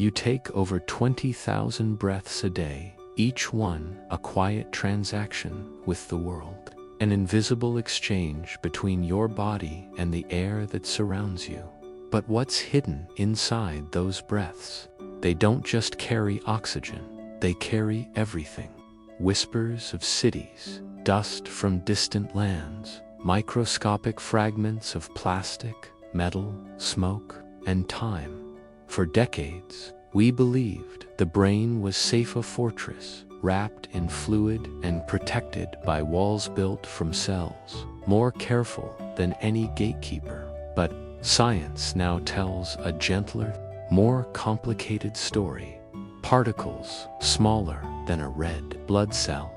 You take over 20,000 breaths a day, each one a quiet transaction with the world, an invisible exchange between your body and the air that surrounds you. But what's hidden inside those breaths? They don't just carry oxygen, they carry everything. Whispers of cities, dust from distant lands, microscopic fragments of plastic, metal, smoke, and time. For decades, we believed the brain was safe, a fortress, wrapped in fluid and protected by walls built from cells, more careful than any gatekeeper. But science now tells a gentler, more complicated story. Particles smaller than a red blood cell,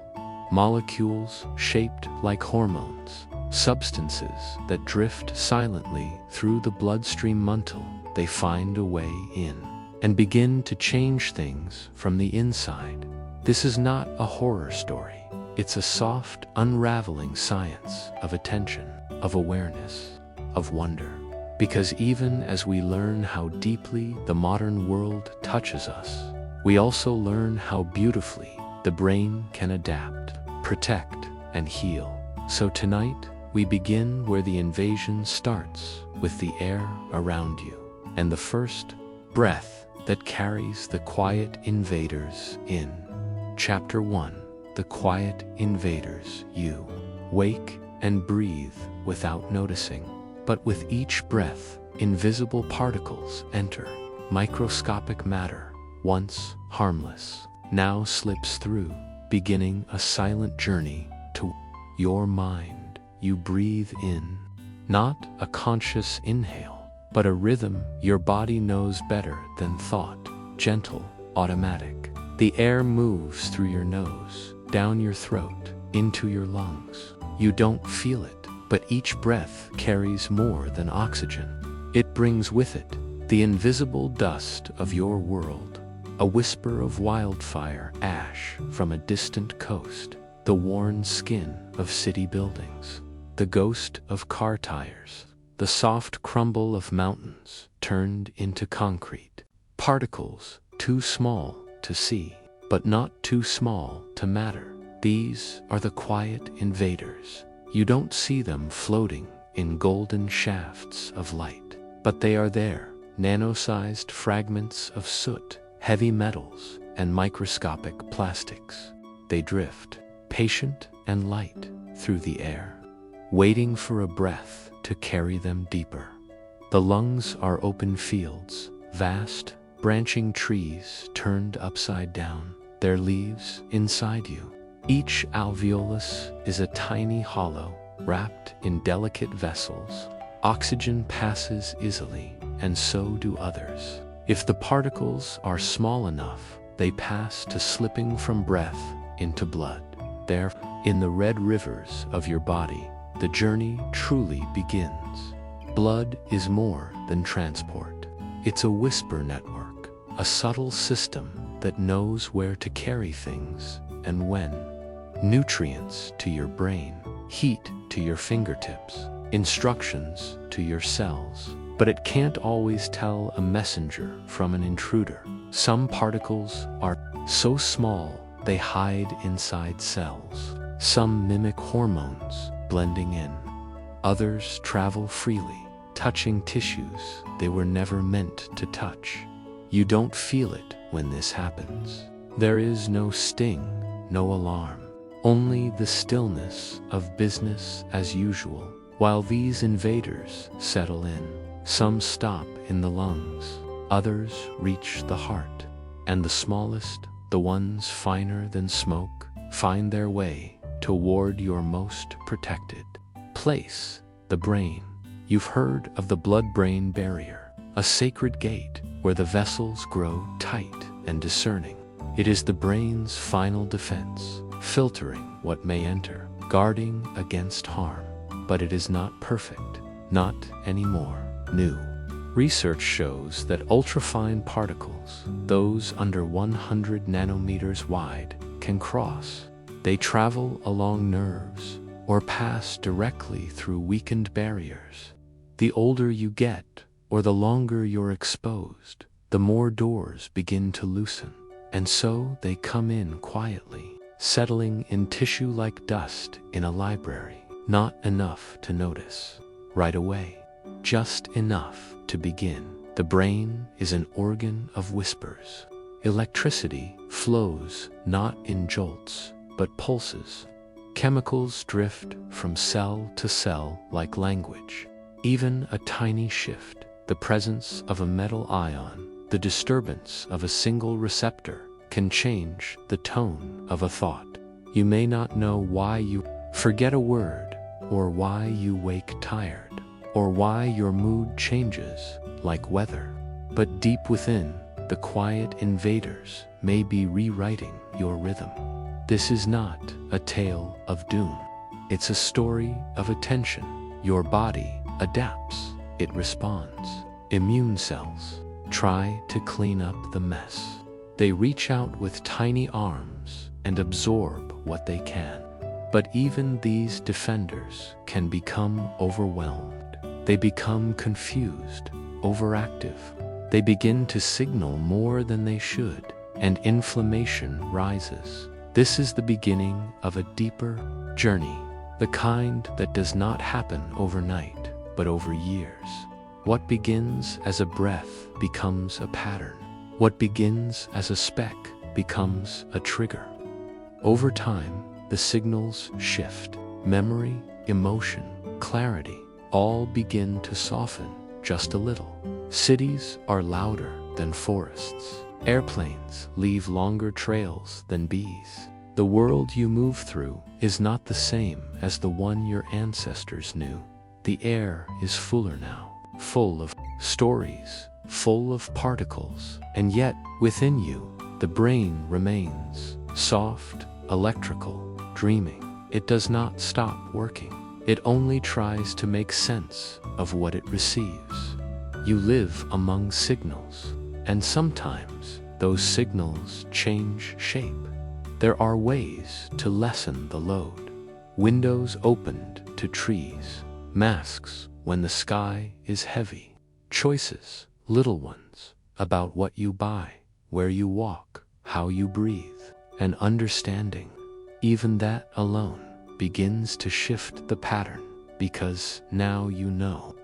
molecules shaped like hormones, substances that drift silently through the bloodstream until they find a way in and begin to change things from the inside. This is not a horror story. It's a soft, unraveling science of attention, of awareness, of wonder. Because even as we learn how deeply the modern world touches us, we also learn how beautifully the brain can adapt, protect, and heal. So tonight, we begin where the invasion starts, with the air around you, and the first breath that carries the quiet invaders in. Chapter 1. The Quiet Invaders. You wake and breathe without noticing, but with each breath, invisible particles enter. Microscopic matter, once harmless, now slips through, beginning a silent journey to your mind. You breathe in, not a conscious inhale, but a rhythm your body knows better than thought, gentle, automatic. The air moves through your nose, down your throat, into your lungs. You don't feel it, but each breath carries more than oxygen. It brings with it the invisible dust of your world, a whisper of wildfire ash from a distant coast, the worn skin of city buildings, the ghost of car tires, the soft crumble of mountains turned into concrete. Particles too small to see, but not too small to matter. These are the quiet invaders. You don't see them floating in golden shafts of light, but they are there, nano-sized fragments of soot, heavy metals, and microscopic plastics. They drift, patient and light, through the air, waiting for a breath to carry them deeper. The lungs are open fields, vast, branching trees turned upside down, their leaves inside you. Each alveolus is a tiny hollow, wrapped in delicate vessels. Oxygen passes easily, and so do others. If the particles are small enough, they pass to slipping from breath into blood. There, in the red rivers of your body, the journey truly begins. Blood is more than transport. It's a whisper network, a subtle system that knows where to carry things and when. Nutrients to your brain, heat to your fingertips, instructions to your cells. But it can't always tell a messenger from an intruder. Some particles are so small they hide inside cells. Some mimic hormones, blending in. Others travel freely, touching tissues they were never meant to touch. You don't feel it when this happens. There is no sting, no alarm, only the stillness of business as usual. While these invaders settle in, some stop in the lungs, others reach the heart, and the smallest, the ones finer than smoke, find their way toward your most protected place, the brain. You've heard of the blood-brain barrier, a sacred gate where the vessels grow tight and discerning. It is the brain's final defense, filtering what may enter, guarding against harm. But it is not perfect, not anymore. New research shows that ultrafine particles, those under 100 nanometers wide, can cross. They travel along nerves or pass directly through weakened barriers. The older you get, or the longer you're exposed, the the more doors begin to loosen. And so they come in quietly, settling in tissue like dust in a library. Not enough to notice right away, just enough to begin. The brain is an organ of whispers. Electricity flows not in jolts, but pulses. Chemicals drift from cell to cell like language. Even a tiny shift, the presence of a metal ion, the disturbance of a single receptor, can change the tone of a thought. You may not know why you forget a word, or why you wake tired, or why your mood changes like weather. But deep within, the quiet invaders may be rewriting your rhythm. This is not a tale of doom. It's a story of attention. Your body adapts. It responds. Immune cells try to clean up the mess. They reach out with tiny arms and absorb what they can. But even these defenders can become overwhelmed. They become confused, overactive. They begin to signal more than they should, and inflammation rises. This is the beginning of a deeper journey, the kind that does not happen overnight, but over years. What begins as a breath becomes a pattern. What begins as a speck becomes a trigger. Over time, the signals shift. Memory, emotion, clarity, all begin to soften just a little. Cities are louder than forests. Airplanes leave longer trails than bees. The world you move through is not the same as the one your ancestors knew. The air is fuller now, full of stories, full of particles, and yet within you, the brain remains soft, electrical, dreaming. It does not stop working. It only tries to make sense of what it receives. You live among signals, and sometimes those signals change shape. There are ways to lessen the load. Windows opened to trees, masks when the sky is heavy, choices, little ones, about what you buy, where you walk, how you breathe, and understanding. Even that alone begins to shift the pattern, because now you know.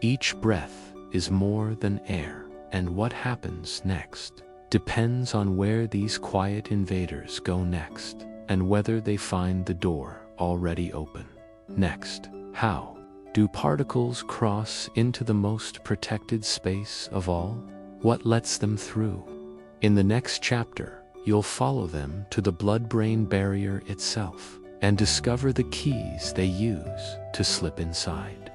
Each breath is more than air, and what happens next depends on where these quiet invaders go next, and whether they find the door already open. Next, how do particles cross into the most protected space of all? What lets them through? In the next chapter, you'll follow them to the blood-brain barrier itself and discover the keys they use to slip inside.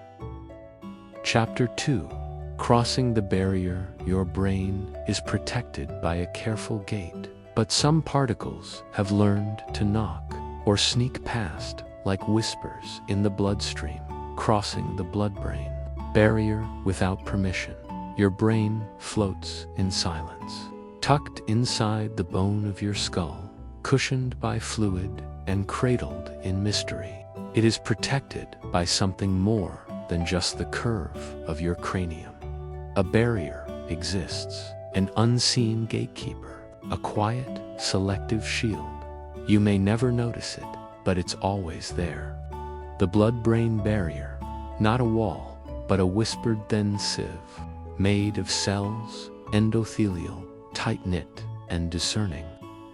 Chapter 2. Crossing the barrier. Your brain is protected by a careful gate, but some particles have learned to knock or sneak past like whispers in the bloodstream, crossing the blood-brain barrier without permission. Your brain floats in silence, tucked inside the bone of your skull, cushioned by fluid and cradled in mystery. It is protected by something more than just the curve of your cranium. A barrier exists, an unseen gatekeeper, a quiet, selective shield. You may never notice it, but it's always there. The blood-brain barrier, not a wall, but a whispered thin sieve, made of cells, endothelial, tight-knit, and discerning.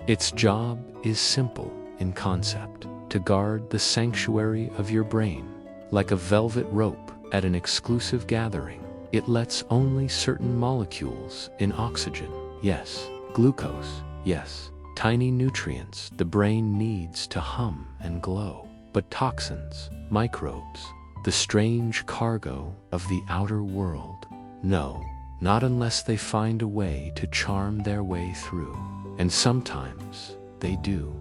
Its job is simple in concept, to guard the sanctuary of your brain. Like a velvet rope at an exclusive gathering, it lets only certain molecules in oxygen, yes, glucose, yes, tiny nutrients the brain needs to hum and glow, but toxins, microbes, the strange cargo of the outer world, no, not unless they find a way to charm their way through, and sometimes they do.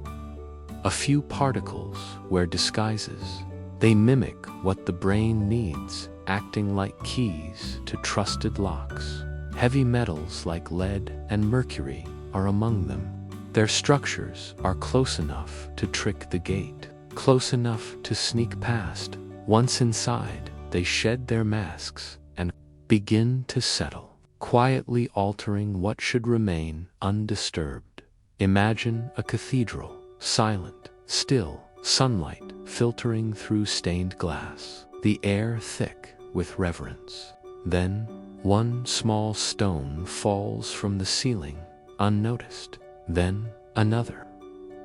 A few particles wear disguises. They mimic what the brain needs, acting like keys to trusted locks. Heavy metals like lead and mercury are among them. Their structures are close enough to trick the gate, close enough to sneak past. Once inside, they shed their masks and begin to settle, quietly altering what should remain undisturbed. Imagine a cathedral, silent, still, sunlight filtering through stained glass, the air thick with reverence. Then, one small stone falls from the ceiling, unnoticed. Then, another.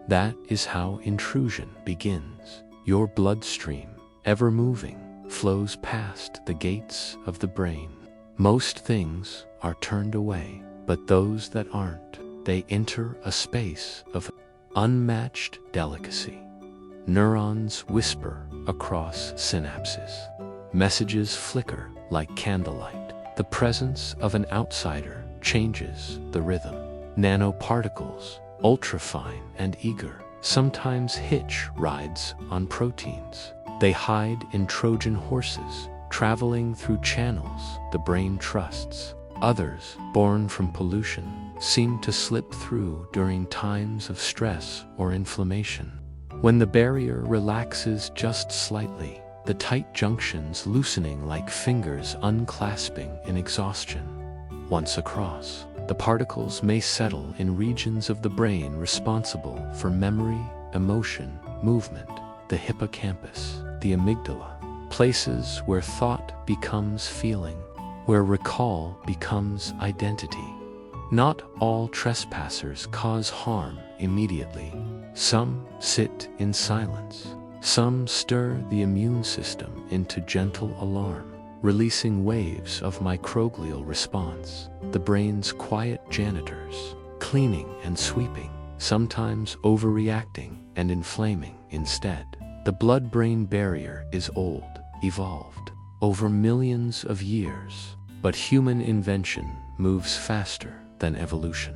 That is how intrusion begins. Your bloodstream, ever moving, flows past the gates of the brain. Most things are turned away, but those that aren't, they enter a space of unmatched delicacy. Neurons whisper across synapses. Messages flicker like candlelight. The presence of an outsider changes the rhythm. Nanoparticles, ultrafine and eager, sometimes hitch rides on proteins. They hide in Trojan horses, traveling through channels the brain trusts. Others, born from pollution, seem to slip through during times of stress or inflammation. When the barrier relaxes just slightly, the tight junctions loosening like fingers unclasping in exhaustion. Once across, the particles may settle in regions of the brain responsible for memory, emotion, movement, the hippocampus, the amygdala, places where thought becomes feeling, where recall becomes identity. Not all trespassers cause harm immediately. Some sit in silence. Some stir the immune system into gentle alarm, releasing waves of microglial response, the brain's quiet janitors, cleaning and sweeping, sometimes overreacting and inflaming instead. The blood-brain barrier is old, evolved, over millions of years, but human invention moves faster than evolution.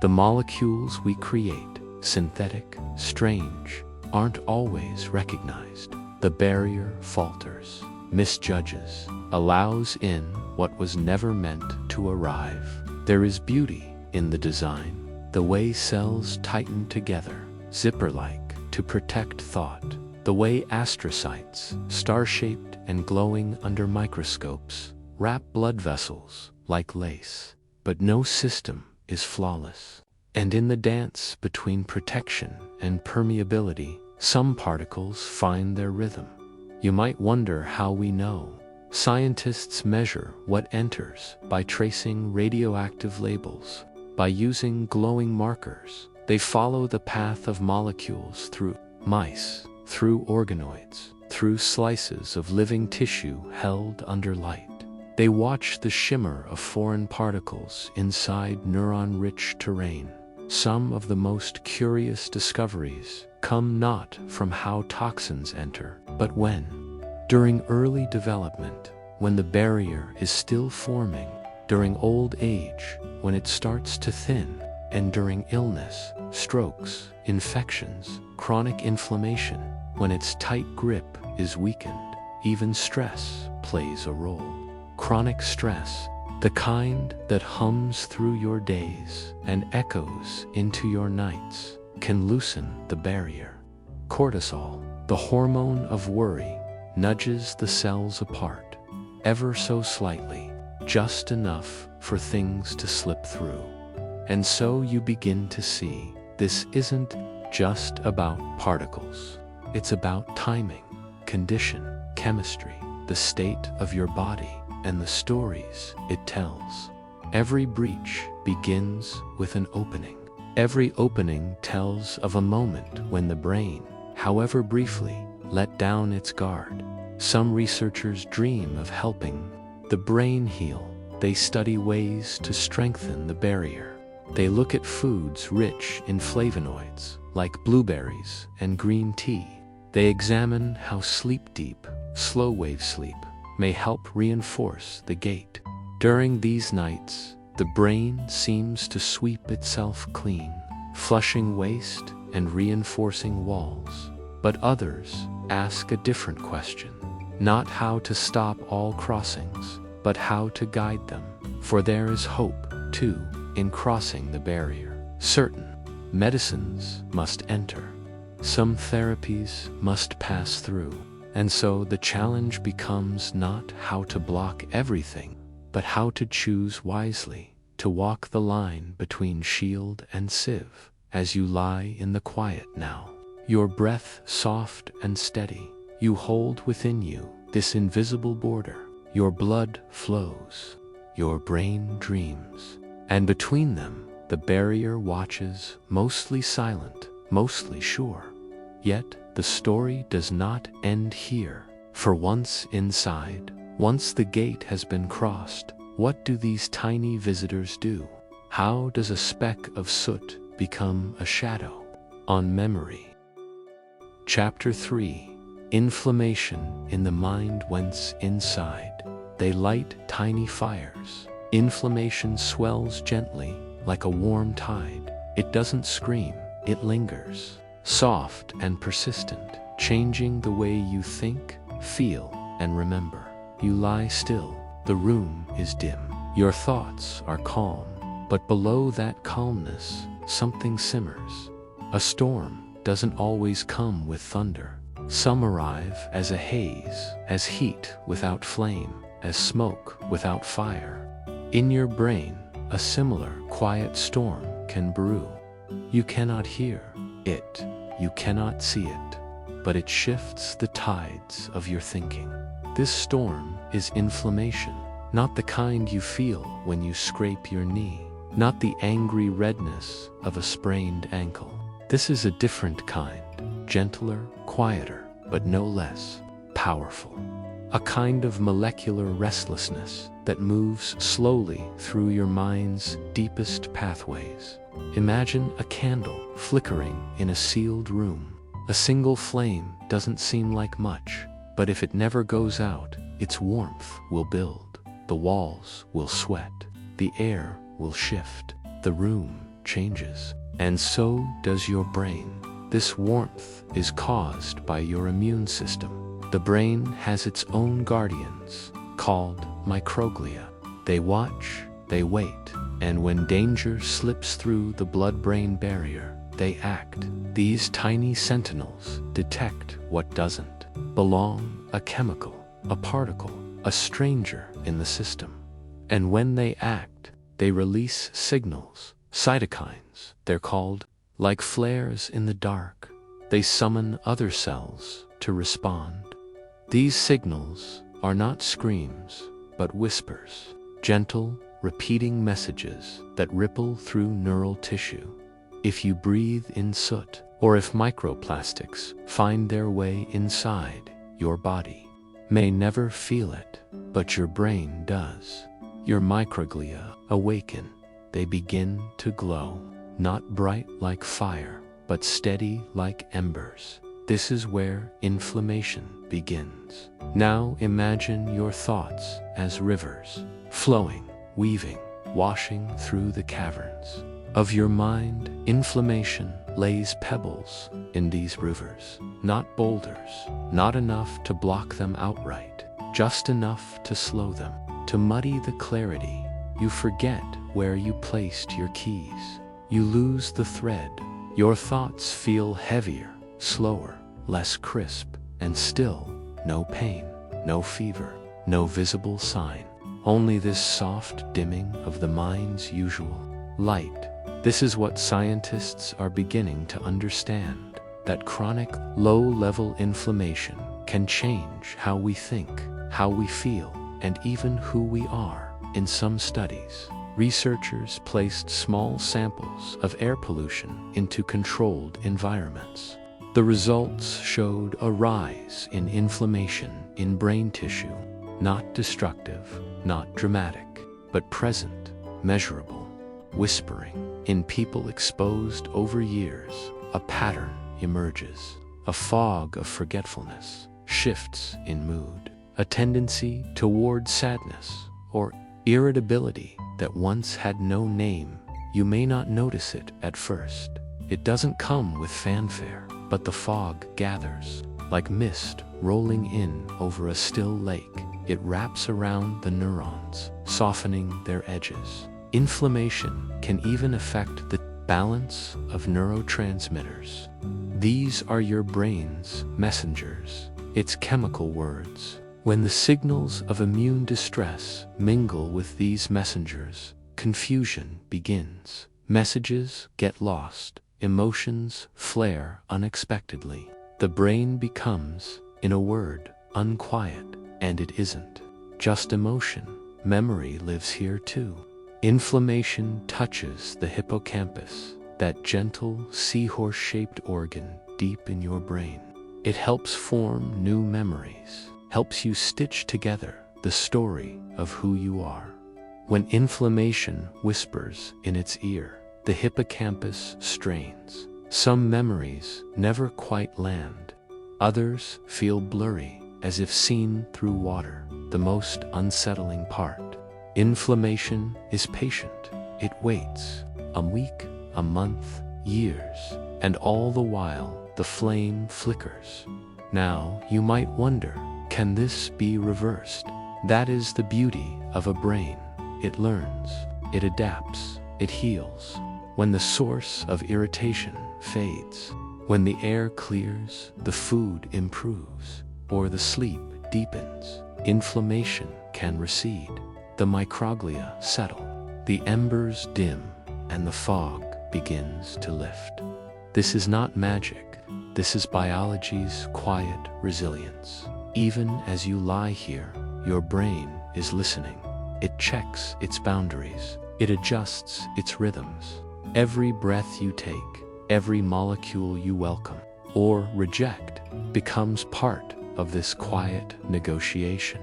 The molecules we create, synthetic, strange, aren't always recognized. The barrier falters, misjudges, allows in what was never meant to arrive. There is beauty in the design, the way cells tighten together, zipper-like, to protect thought, the way astrocytes, star-shaped and glowing under microscopes, wrap blood vessels like lace. But no system is flawless. And in the dance between protection and permeability, some particles find their rhythm. You might wonder how we know. Scientists measure what enters by tracing radioactive labels. By using glowing markers, they follow the path of molecules through mice, through organoids, through slices of living tissue held under light. They watch the shimmer of foreign particles inside neuron-rich terrain. Some of the most curious discoveries come not from how toxins enter, but when. During early development, when the barrier is still forming, during old age, when it starts to thin, and during illness, strokes, infections, chronic inflammation, when its tight grip is weakened. Even stress plays a role. Chronic stress, the kind that hums through your days and echoes into your nights, can loosen the barrier. Cortisol, the hormone of worry, nudges the cells apart, ever so slightly, just enough for things to slip through. And so you begin to see, this isn't just about particles. It's about timing, condition, chemistry, the state of your body, and the stories it tells. Every breach begins with an opening. Every opening tells of a moment when the brain, however briefly, let down its guard. Some researchers dream of helping the brain heal. They study ways to strengthen the barrier. They look at foods rich in flavonoids, like blueberries and green tea. They examine how sleep-deep, slow-wave sleep may help reinforce the gate. During these nights, the brain seems to sweep itself clean, flushing waste and reinforcing walls. But others ask a different question. Not how to stop all crossings, but how to guide them. For there is hope, too, in crossing the barrier. Certain medicines must enter. Some therapies must pass through. And so the challenge becomes not how to block everything, but how to choose wisely, to walk the line between shield and sieve, as you lie in the quiet now. Your breath soft and steady, you hold within you this invisible border. Your blood flows, your brain dreams, and between them the barrier watches, mostly silent, mostly sure. Yet the story does not end here, for once inside, once the gate has been crossed, what do these tiny visitors do? How does a speck of soot become a shadow? On memory. Chapter 3. Inflammation in the mind. Whence inside they light tiny fires. Inflammation swells gently like a warm tide. It doesn't scream, it lingers, soft and persistent, changing the way you think, feel, and remember. You lie still, the room is dim, your thoughts are calm, but below that calmness, something simmers. A storm doesn't always come with thunder. Some arrive as a haze, as heat without flame, as smoke without fire. In your brain, a similar quiet storm can brew. You cannot hear it, you cannot see it, but it shifts the tides of your thinking. This storm is inflammation, not the kind you feel when you scrape your knee, not the angry redness of a sprained ankle. This is a different kind, gentler, quieter, but no less powerful. A kind of molecular restlessness that moves slowly through your mind's deepest pathways. Imagine a candle flickering in a sealed room. A single flame doesn't seem like much, but if it never goes out, its warmth will build. The walls will sweat, the air will shift, the room changes, and so does your brain. This warmth is caused by your immune system. The brain has its own guardians, called microglia. They watch, they wait, and when danger slips through the blood-brain barrier, they act. These tiny sentinels detect what doesn't belong, a chemical, a particle, a stranger in the system. And when they act, they release signals, cytokines, they're called, like flares in the dark. They summon other cells to respond. These signals are not screams, but whispers, gentle, repeating messages that ripple through neural tissue. If you breathe in soot, or if microplastics find their way inside, your body may never feel it, but your brain does. Your microglia awaken. They begin to glow, not bright like fire, but steady like embers. This is where inflammation begins. Now imagine your thoughts as rivers, flowing, weaving, washing through the caverns of your mind. Inflammation lays pebbles in these rivers, not boulders, not enough to block them outright, just enough to slow them, to muddy the clarity. You forget where you placed your keys. You lose the thread. Your thoughts feel heavier, slower, less crisp, and still no pain, no fever, no visible sign. Only this soft dimming of the mind's usual light. This is what scientists are beginning to understand, that chronic, low-level inflammation can change how we think, how we feel, and even who we are. In some studies, researchers placed small samples of air pollution into controlled environments. The results showed a rise in inflammation in brain tissue, not destructive, not dramatic, but present, measurable, whispering. In people exposed over years, a pattern emerges. A fog of forgetfulness, shifts in mood, a tendency toward sadness or irritability that once had no name. You may not notice it at first. It doesn't come with fanfare, but the fog gathers, like mist rolling in over a still lake. It wraps around the neurons, softening their edges. Inflammation can even affect the balance of neurotransmitters. These are your brain's messengers, its chemical words. When the signals of immune distress mingle with these messengers, confusion begins. Messages get lost, emotions flare unexpectedly. The brain becomes, in a word, unquiet, and it isn't just emotion. Memory lives here too. Inflammation touches the hippocampus, that gentle seahorse-shaped organ deep in your brain. It helps form new memories, helps you stitch together the story of who you are. When inflammation whispers in its ear, the hippocampus strains. Some memories never quite land. Others feel blurry, as if seen through water. The most unsettling part. Inflammation is patient. It waits. A week, a month, years, and all the while the flame flickers. Now you might wonder, can this be reversed? That is the beauty of a brain. It learns, it adapts, it heals. When the source of irritation fades, when the air clears, the food improves, or the sleep deepens, inflammation can recede. The microglia settle, the embers dim, and the fog begins to lift. This is not magic. This is biology's quiet resilience. Even as you lie here, your brain is listening. It checks its boundaries. It adjusts its rhythms. Every breath you take, every molecule you welcome or reject, becomes part of this quiet negotiation.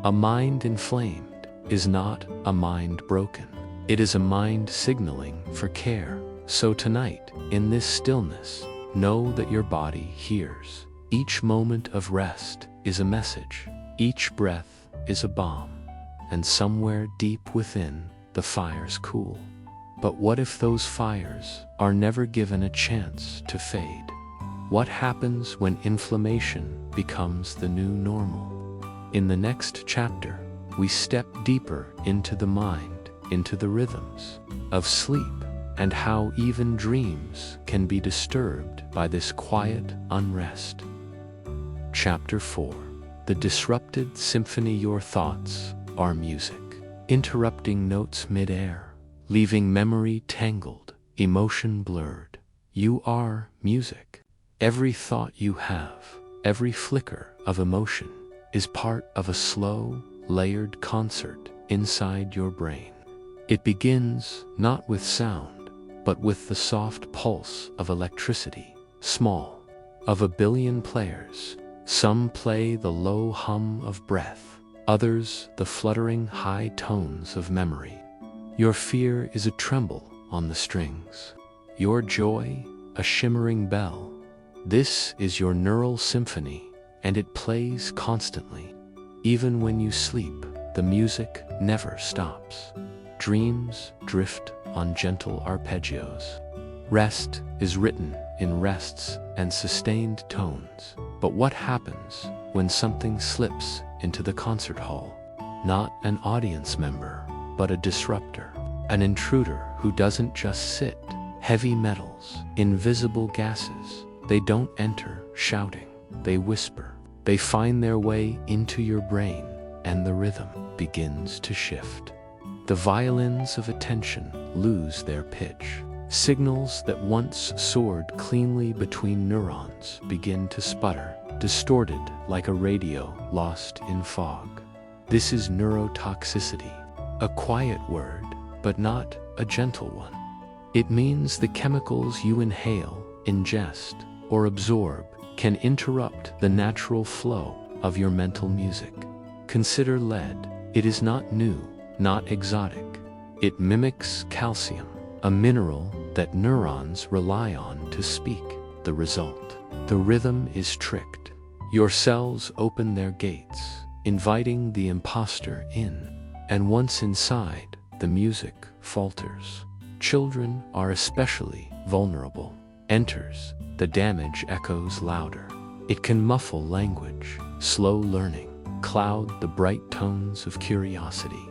A mind inflamed is not a mind broken. It is a mind signaling for care. So tonight, in this stillness, know that your body hears. Each moment of rest is a message. Each breath is a balm. And somewhere deep within, the fires cool. But what if those fires are never given a chance to fade? What happens when inflammation becomes the new normal? In the next chapter, we step deeper into the mind, into the rhythms of sleep, and how even dreams can be disturbed by this quiet unrest. Chapter 4. The disrupted symphony. Your thoughts are music, interrupting notes mid-air, leaving memory tangled, emotion blurred. You are music. Every thought you have, every flicker of emotion, is part of a slow, layered concert inside your brain. It begins not with sound, but with the soft pulse of electricity, small, of a billion players. Some play the low hum of breath, others the fluttering high tones of memory. Your fear is a tremble on the strings, your joy a shimmering bell. This is your neural symphony, and it plays constantly. Even when you sleep, the music never stops. Dreams drift on gentle arpeggios. Rest is written in rests and sustained tones. But what happens when something slips into the concert hall? Not an audience member, but a disruptor, an intruder who doesn't just sit. Heavy metals, invisible gases, they don't enter shouting, they whisper. They find their way into your brain, and the rhythm begins to shift. The violins of attention lose their pitch. Signals that once soared cleanly between neurons begin to sputter, distorted like a radio lost in fog. This is neurotoxicity, a quiet word, but not a gentle one. It means the chemicals you inhale, ingest, or absorb can interrupt the natural flow of your mental music. Consider lead. It is not new, not exotic. It mimics calcium, a mineral that neurons rely on to speak. The result: the rhythm is tricked. Your cells open their gates, inviting the imposter in. And once inside, the music falters. Children are especially vulnerable. Enters, the damage echoes louder. It can muffle language, slow learning, cloud the bright tones of curiosity.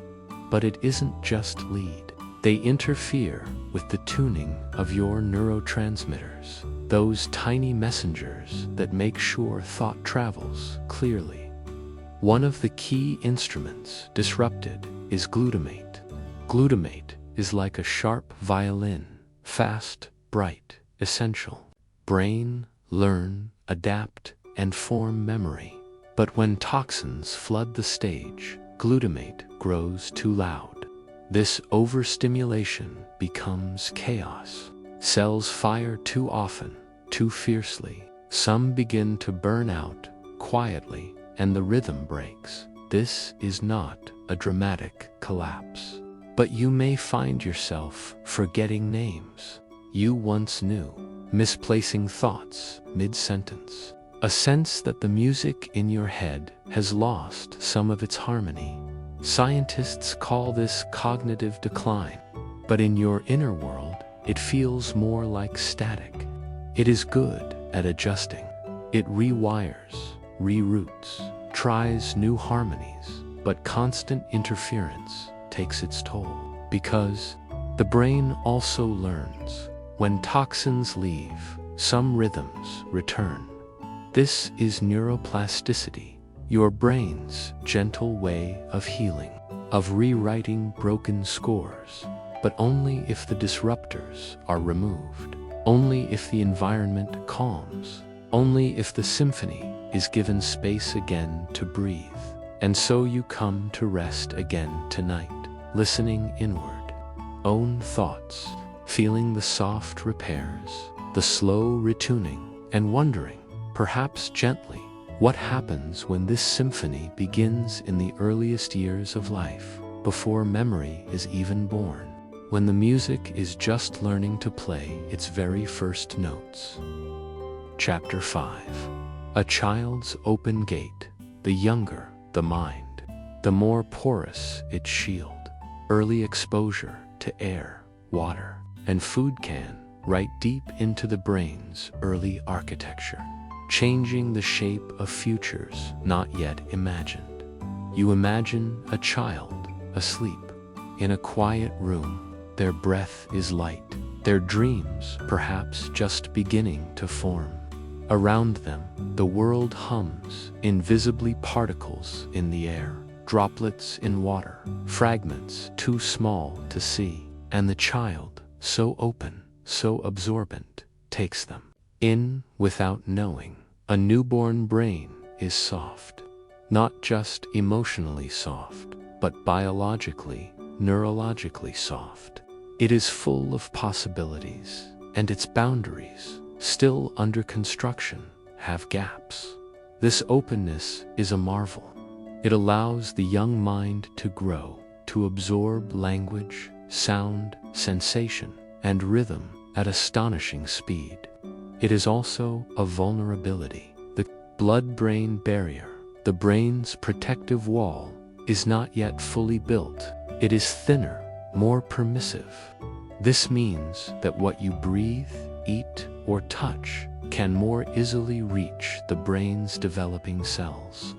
But it isn't just lead. They interfere with the tuning of your neurotransmitters, those tiny messengers that make sure thought travels clearly. One of the key instruments disrupted is glutamate. Glutamate is like a sharp violin, fast, bright, essential. Brain, learn, adapt, and form memory. But when toxins flood the stage, glutamate grows too loud. This overstimulation becomes chaos. Cells fire too often, too fiercely. Some begin to burn out quietly, and the rhythm breaks. This is not a dramatic collapse. But you may find yourself forgetting names you once knew, misplacing thoughts mid-sentence. A sense that the music in your head has lost some of its harmony. Scientists call this cognitive decline, but in your inner world, it feels more like static. It is good at adjusting. It rewires, reroutes, tries new harmonies, but constant interference takes its toll. Because the brain also learns. When toxins leave, some rhythms return. This is neuroplasticity, your brain's gentle way of healing, of rewriting broken scores, but only if the disruptors are removed, only if the environment calms, only if the symphony is given space again to breathe. And so you come to rest again tonight, listening inward, own thoughts, feeling the soft repairs, the slow retuning, and wondering, perhaps gently, what happens when this symphony begins in the earliest years of life, before memory is even born, when the music is just learning to play its very first notes. Chapter 5. A child's open gate. The younger the mind, the more porous its shield. Early exposure to air, water, and food can write deep into the brain's early architecture, changing the shape of futures not yet imagined. You imagine a child asleep in a quiet room. Their breath is light, their dreams perhaps just beginning to form. Around them, the world hums, invisibly particles in the air, droplets in water, fragments too small to see, and the child, so open, so absorbent, takes them in without knowing. A newborn brain is soft, not just emotionally soft, but biologically, neurologically soft. It is full of possibilities, and its boundaries, still under construction, have gaps. This openness is a marvel. It allows the young mind to grow, to absorb language, sound, sensation, and rhythm at astonishing speed. It is also a vulnerability. The blood-brain barrier, the brain's protective wall, is not yet fully built. It is thinner, more permissive. This means that what you breathe, eat, or touch can more easily reach the brain's developing cells.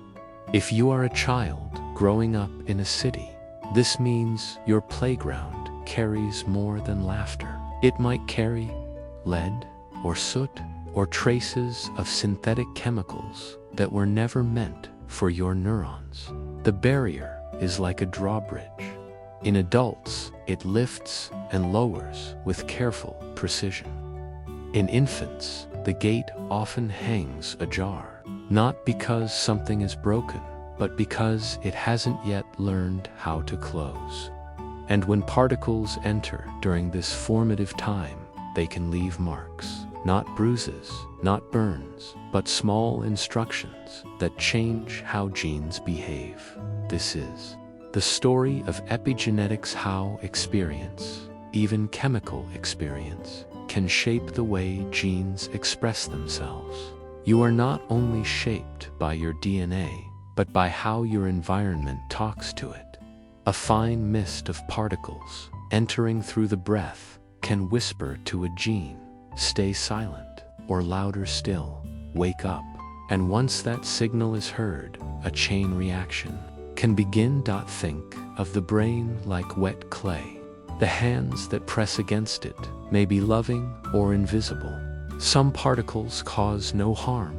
If you are a child growing up in a city, this means your playground carries more than laughter. It might carry lead or soot or traces of synthetic chemicals that were never meant for your neurons. The barrier is like a drawbridge. In adults, it lifts and lowers with careful precision. In infants, the gate often hangs ajar, not because something is broken, but because it hasn't yet learned how to close. And when particles enter during this formative time, they can leave marks, not bruises, not burns, but small instructions that change how genes behave. This is the story of epigenetics, how experience, even chemical experience, can shape the way genes express themselves. You are not only shaped by your DNA, but by how your environment talks to it. A fine mist of particles entering through the breath can whisper to a gene, "Stay silent," or louder still, "Wake up." And once that signal is heard, a chain reaction can begin. Think of the brain like wet clay. The hands that press against it may be loving or invisible. Some particles cause no harm,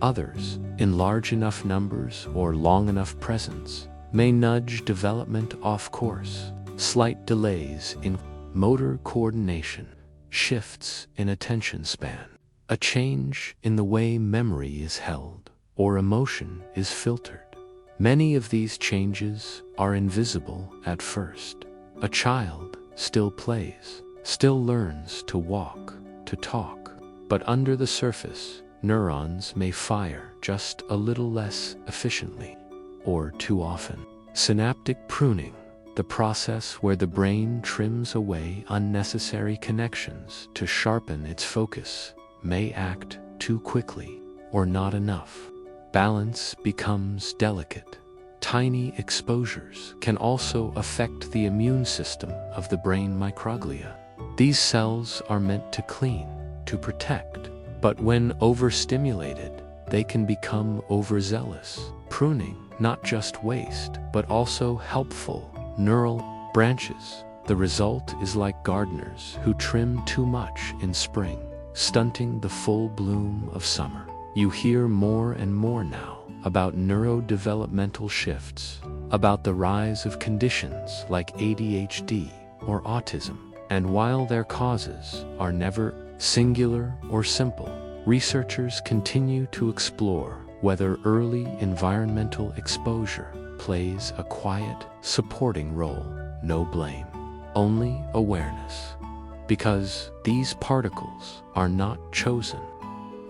Others, in large enough numbers or long enough presence, may nudge development off course. Slight delays in motor coordination, shifts in attention span, a change in the way memory is held or emotion is filtered. Many of these changes are invisible at first. A child still plays, still learns to walk, to talk, but under the surface, neurons may fire just a little less efficiently, or too often. Synaptic pruning, the process where the brain trims away unnecessary connections to sharpen its focus, may act too quickly or not enough. Balance becomes delicate. Tiny exposures can also affect the immune system of the brain microglia. These cells are meant to clean, to protect, but when overstimulated, they can become overzealous. Pruning, not just waste, but also helpful neural branches. The result is like gardeners who trim too much in spring, stunting the full bloom of summer. You hear more and more now about neurodevelopmental shifts, about the rise of conditions like ADHD or autism. And while their causes are never singular or simple, researchers continue to explore whether early environmental exposure plays a quiet, supporting role. No blame, only awareness. Because these particles are not chosen.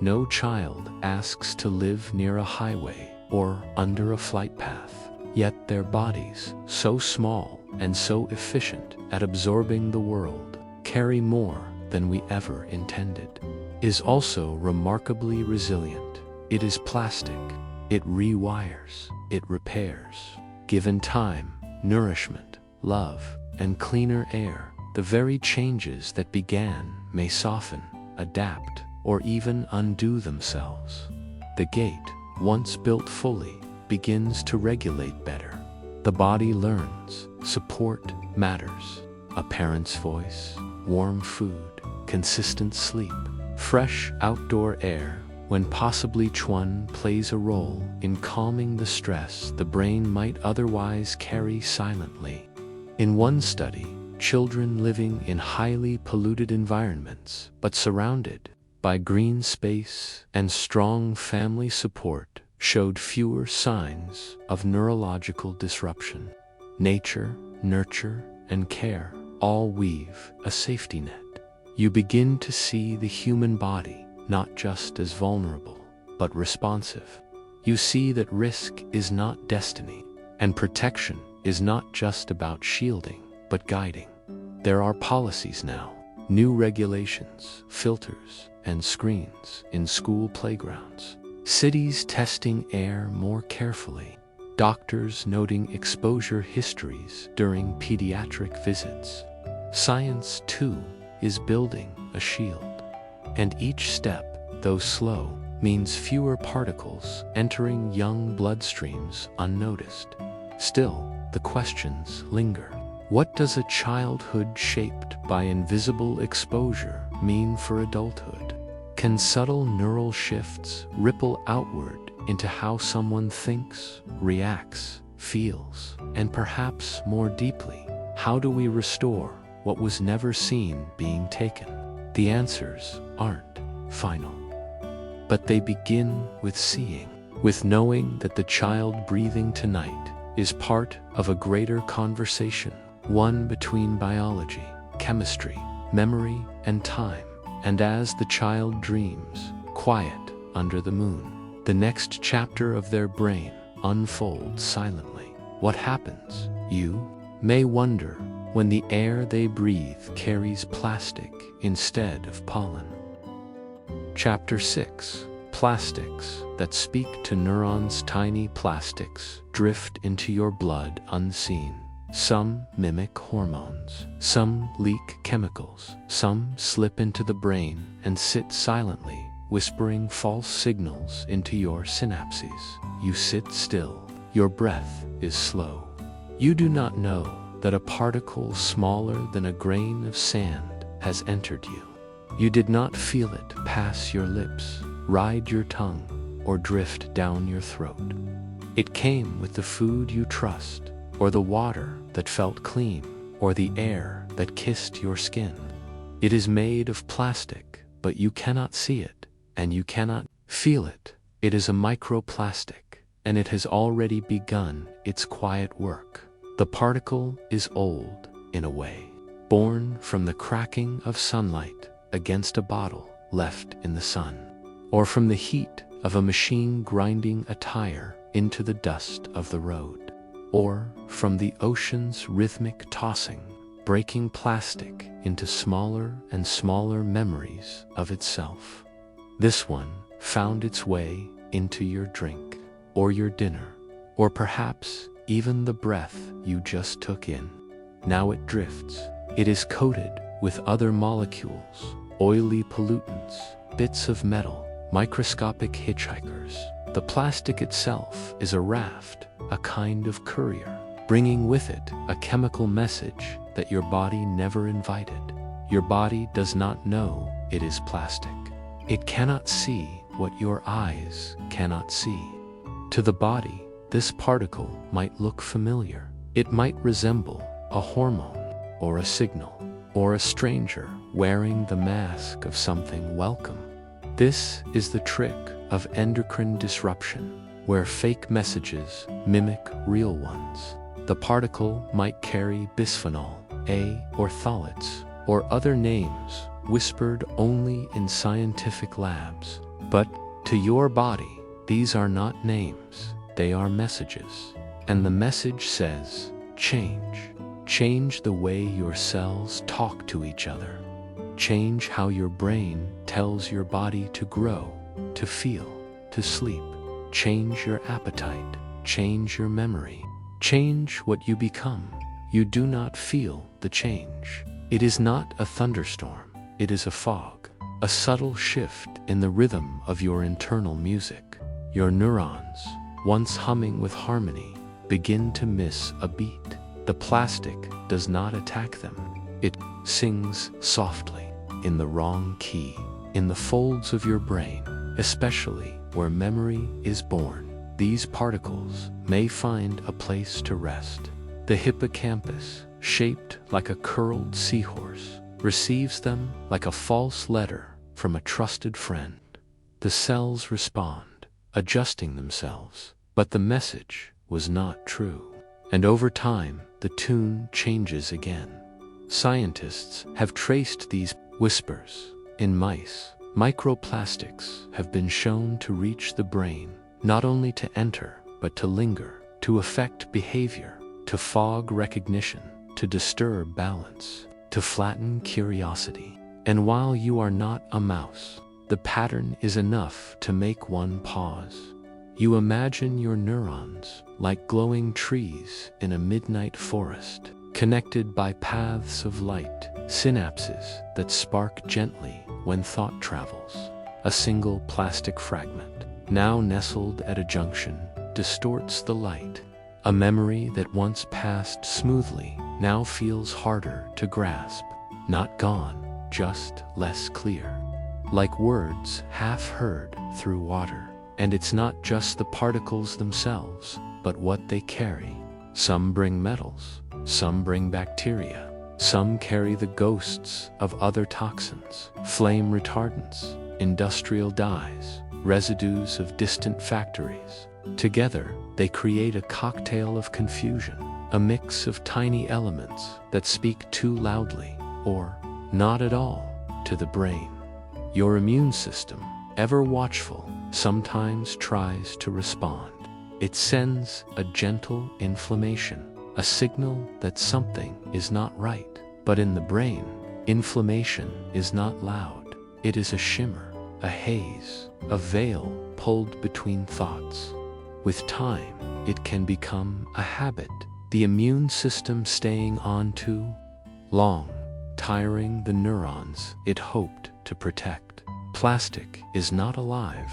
No child asks to live near a highway or under a flight path, yet their bodies, so small and so efficient at absorbing the world, carry more than we ever intended. Is also remarkably resilient. It is plastic. It rewires. It repairs. Given time, nourishment, love, and cleaner air, the very changes that began may soften, adapt, or even undo themselves. The gate, once built fully, begins to regulate better. The body learns, support matters. A parent's voice, warm food, consistent sleep, fresh outdoor air, when possibly Chuan plays a role in calming the stress the brain might otherwise carry silently. In one study, children living in highly polluted environments, but surrounded by green space and strong family support, showed fewer signs of neurological disruption. Nature, nurture, and care all weave a safety net. You begin to see the human body not just as vulnerable, but responsive. You see that risk is not destiny, and protection is not just about shielding, but guiding. There are policies now, new regulations, filters, and screens in school playgrounds. Cities testing air more carefully. Doctors noting exposure histories during pediatric visits. Science, too, is building a shield. And each step, though slow, means fewer particles entering young bloodstreams unnoticed. Still, the questions linger. What does a childhood shaped by invisible exposure mean for adulthood? Can subtle neural shifts ripple outward into how someone thinks, reacts, feels, and perhaps more deeply, how do we restore what was never seen being taken? The answers aren't final, but they begin with seeing, with knowing that the child breathing tonight is part of a greater conversation, one between biology, chemistry, memory, and time. And as the child dreams, quiet under the moon, the next chapter of their brain unfolds silently. What happens, you may wonder, when the air they breathe carries plastic instead of pollen? Chapter 6. Plastics that speak to neurons. Tiny plastics drift into your blood unseen. Some mimic hormones, some leak chemicals, some slip into the brain and sit silently, whispering false signals into your synapses. You sit still, your breath is slow. You do not know that a particle smaller than a grain of sand has entered you. You did not feel it pass your lips, ride your tongue, or drift down your throat. It came with the food you trust, or the water that felt clean, or the air that kissed your skin. It is made of plastic, but you cannot see it, and you cannot feel it. It is a microplastic, and it has already begun its quiet work. The particle is old, in a way, born from the cracking of sunlight against a bottle left in the sun, or from the heat of a machine grinding a tire into the dust of the road, or from the ocean's rhythmic tossing, breaking plastic into smaller and smaller memories of itself. This one found its way into your drink, or your dinner, or perhaps even the breath you just took in. Now it drifts. It is coated with other molecules, oily pollutants, bits of metal, microscopic hitchhikers. The plastic itself is a raft, a kind of courier, bringing with it a chemical message that your body never invited. Your body does not know it is plastic. It cannot see what your eyes cannot see. To the body, this particle might look familiar. It might resemble a hormone, or a signal, or a stranger wearing the mask of something welcome. This is the trick of endocrine disruption, where fake messages mimic real ones. The particle might carry bisphenol A or phthalates, or other names whispered only in scientific labs. But to your body, these are not names, they are messages. And the message says, change. Change the way your cells talk to each other. Change how your brain tells your body to grow, to feel, to sleep. Change your appetite. Change your memory. Change what you become. You do not feel the change. It is not a thunderstorm. It is a fog, a subtle shift in the rhythm of your internal music. Your neurons, once humming with harmony, begin to miss a beat. The plastic does not attack them. It sings softly, in the wrong key, in the folds of your brain, especially where memory is born. These particles may find a place to rest. The hippocampus, shaped like a curled seahorse, receives them like a false letter from a trusted friend. The cells respond, adjusting themselves, but the message was not true. And over time, the tune changes again. Scientists have traced these whispers in mice. Microplastics have been shown to reach the brain, not only to enter, but to linger, to affect behavior, to fog recognition, to disturb balance, to flatten curiosity. And while you are not a mouse, the pattern is enough to make one pause. You imagine your neurons like glowing trees in a midnight forest, connected by paths of light, synapses that spark gently when thought travels. A single plastic fragment, now nestled at a junction, distorts the light. A memory that once passed smoothly now feels harder to grasp. Not gone, just less clear. Like words half heard through water. And it's not just the particles themselves, but what they carry. Some bring metals, some bring bacteria, some carry the ghosts of other toxins, flame retardants, industrial dyes, residues of distant factories. Together, they create a cocktail of confusion, a mix of tiny elements that speak too loudly, or not at all, to the brain. Your immune system, ever watchful, sometimes tries to respond. It sends a gentle inflammation, a signal that something is not right. But in the brain, inflammation is not loud. It is a shimmer, a haze, a veil pulled between thoughts. With time, it can become a habit, the immune system staying on too long, tiring the neurons it hoped to protect. Plastic is not alive,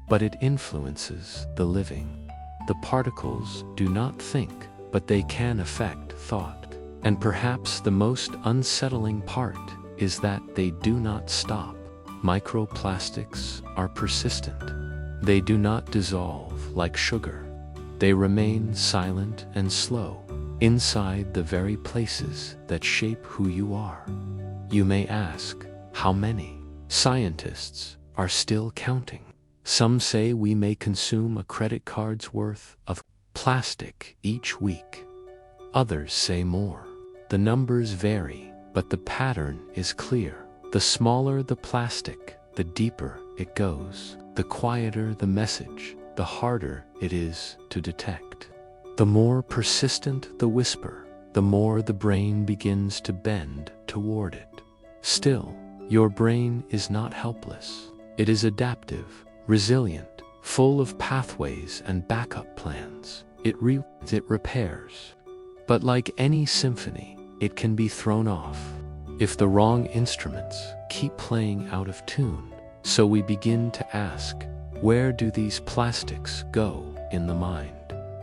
but it influences the living. The particles do not think, but they can affect thought. And perhaps the most unsettling part is that they do not stop. Microplastics are persistent. They do not dissolve like sugar. They remain silent and slow, inside the very places that shape who you are. You may ask, how many? Scientists are still counting. Some say we may consume a credit card's worth of plastic each week. Others say more. The numbers vary, but the pattern is clear. The smaller the plastic, the deeper it goes. The quieter the message, the harder it is to detect. The more persistent the whisper, the more the brain begins to bend toward it. Still, your brain is not helpless. It is adaptive, resilient, full of pathways and backup plans. It repairs. But like any symphony, it can be thrown off if the wrong instruments keep playing out of tune. So we begin to ask, where do these plastics go in the mind?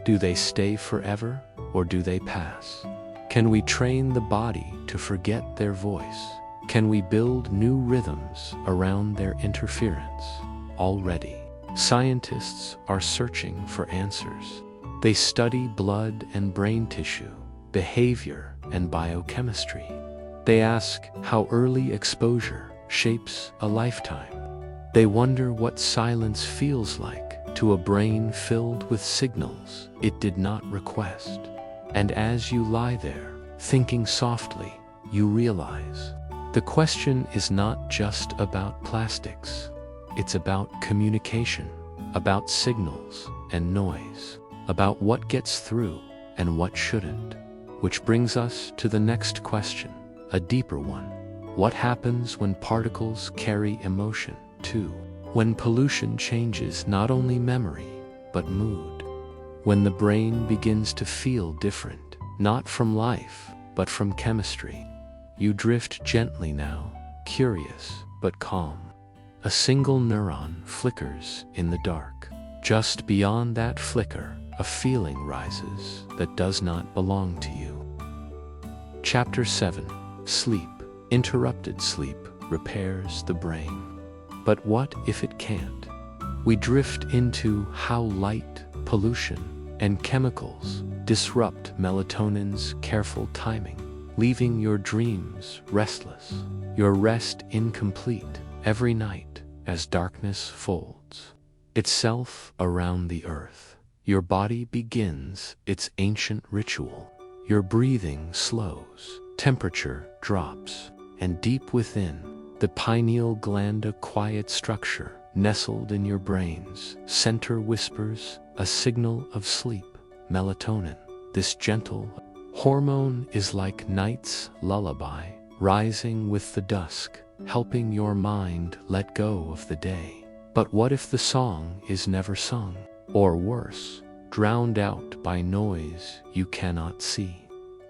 Do they stay forever, or do they pass? Can we train the body to forget their voice? Can we build new rhythms around their interference? Already, scientists are searching for answers. They study blood and brain tissue, behavior and biochemistry. They ask how early exposure shapes a lifetime. They wonder what silence feels like to a brain filled with signals it did not request. And as you lie there, thinking softly, you realize the question is not just about plastics. It's about communication, about signals and noise, about what gets through and what shouldn't. Which brings us to the next question, a deeper one. What happens when particles carry emotion too? When pollution changes not only memory, but mood. When the brain begins to feel different, not from life, but from chemistry. You drift gently now, curious but calm. A single neuron flickers in the dark. Just beyond that flicker, a feeling rises that does not belong to you. Chapter 7. Sleep. Interrupted sleep repairs the brain. But what if it can't? We drift into how light, pollution, and chemicals disrupt melatonin's careful timing, leaving your dreams restless, your rest incomplete every night as darkness folds itself around the earth. Your body begins its ancient ritual. Your breathing slows, temperature drops, and deep within, the pineal gland, a quiet structure nestled in your brain's center, whispers a signal of sleep. Melatonin, this gentle hormone, is like night's lullaby, rising with the dusk, helping your mind let go of the day. But what if the song is never sung? Or worse, drowned out by noise you cannot see?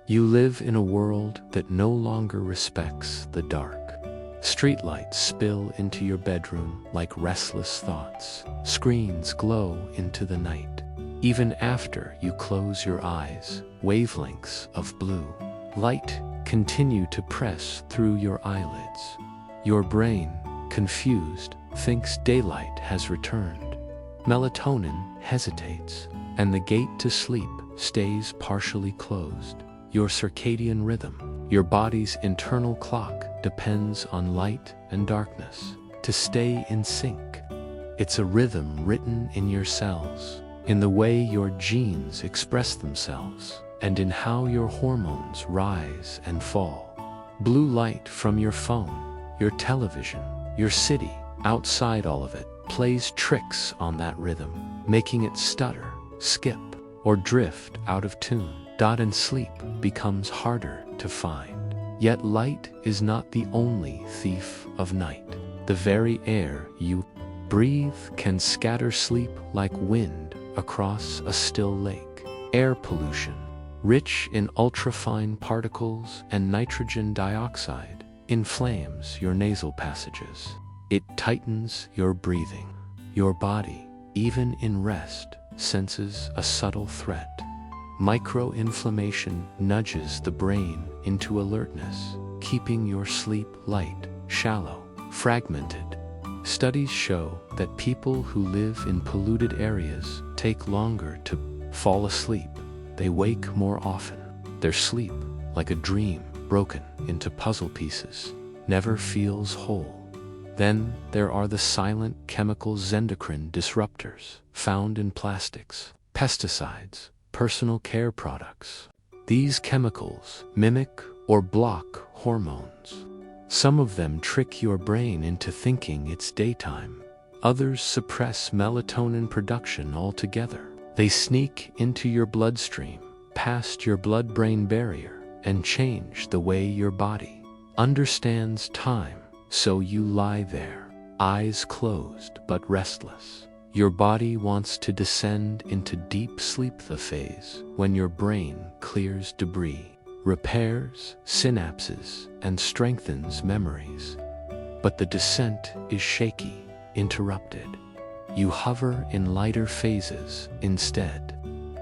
You live in a world that no longer respects the dark. Streetlights spill into your bedroom like restless thoughts. Screens glow into the night. Even after you close your eyes, wavelengths of blue light continue to press through your eyelids. Your brain, confused, thinks daylight has returned. Melatonin hesitates, and the gate to sleep stays partially closed. Your circadian rhythm, your body's internal clock, depends on light and darkness to stay in sync. It's a rhythm written in your cells, in the way your genes express themselves, and in how your hormones rise and fall. Blue light from your phone, your television, your city, outside all of it, plays tricks on that rhythm, making it stutter, skip, or drift out of tune. And sleep becomes harder to find. Yet light is not the only thief of night. The very air you breathe can scatter sleep like wind across a still lake. Air pollution, rich in ultrafine particles and nitrogen dioxide, inflames your nasal passages. It tightens your breathing. Your body, even in rest, senses a subtle threat. Microinflammation nudges the brain into alertness, keeping your sleep light, shallow, fragmented. Studies show that people who live in polluted areas take longer to fall asleep. They wake more often. Their sleep, like a dream broken into puzzle pieces, never feels whole. Then there are the silent chemicals endocrine disruptors found in plastics, pesticides, personal care products. These chemicals mimic or block hormones. Some of them trick your brain into thinking it's daytime. Others suppress melatonin production altogether. They sneak into your bloodstream, past your blood-brain barrier, and change the way your body understands time. So you lie there, eyes closed but restless. Your body wants to descend into deep sleep, the phase when your brain clears debris, repairs synapses, and strengthens memories. But the descent is shaky, interrupted. You hover in lighter phases instead.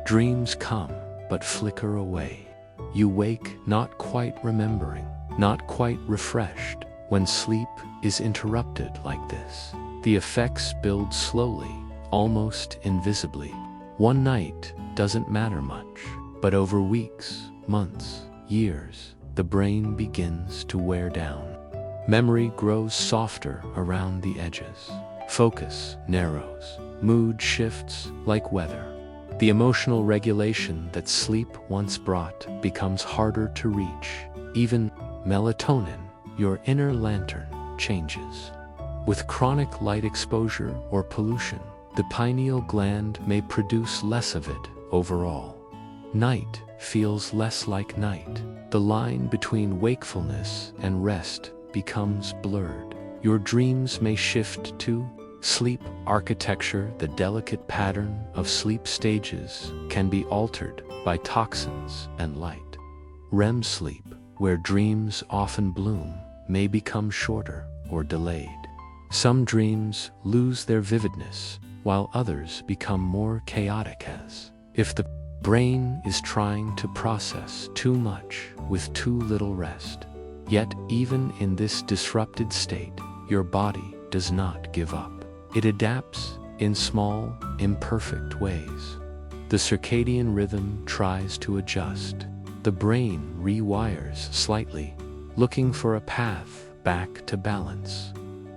Dreams come but flicker away. You wake not quite remembering, not quite refreshed. When sleep is interrupted like this, the effects build slowly, almost invisibly. One night doesn't matter much, but over weeks, months, years, the brain begins to wear down. Memory grows softer around the edges. Focus narrows. Mood shifts like weather. The emotional regulation that sleep once brought becomes harder to reach. Even melatonin, your inner lantern, changes. With chronic light exposure or pollution, the pineal gland may produce less of it overall. Night feels less like night. The line between wakefulness and rest becomes blurred. Your dreams may shift to sleep architecture. The delicate pattern of sleep stages can be altered by toxins and light. REM sleep, where dreams often bloom, may become shorter or delayed. Some dreams lose their vividness, while others become more chaotic as if the brain is trying to process too much with too little rest. Yet even in this disrupted state, your body does not give up. It adapts in small, imperfect ways. The circadian rhythm tries to adjust. The brain rewires slightly, looking for a path back to balance.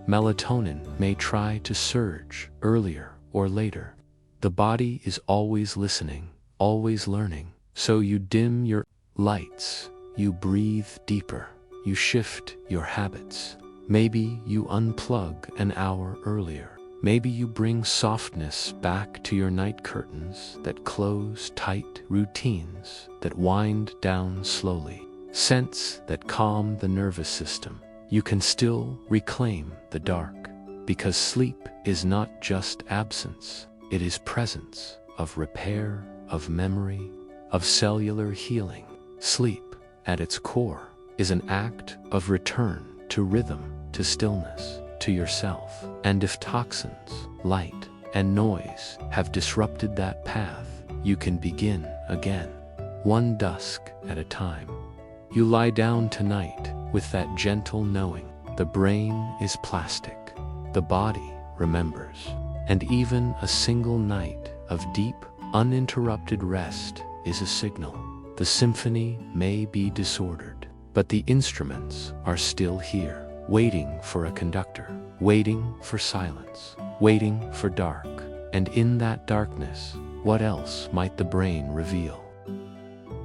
Melatonin may try to surge earlier or later. The body is always listening, always learning. So you dim your lights, you breathe deeper, you shift your habits. Maybe you unplug an hour earlier. Maybe you bring softness back to your night curtains that close tight, routines that wind down slowly, scents that calm the nervous system. You can still reclaim the dark, because sleep is not just absence, it is presence of repair, of memory, of cellular healing. Sleep, at its core, is an act of return to rhythm, to stillness, to yourself. And if toxins, light, and noise have disrupted that path, you can begin again, one dusk at a time. You lie down tonight with that gentle knowing. The brain is plastic. The body remembers. And even a single night of deep, uninterrupted rest is a signal. The symphony may be disordered, but the instruments are still here, waiting for a conductor, waiting for silence, waiting for dark. And in that darkness, what else might the brain reveal?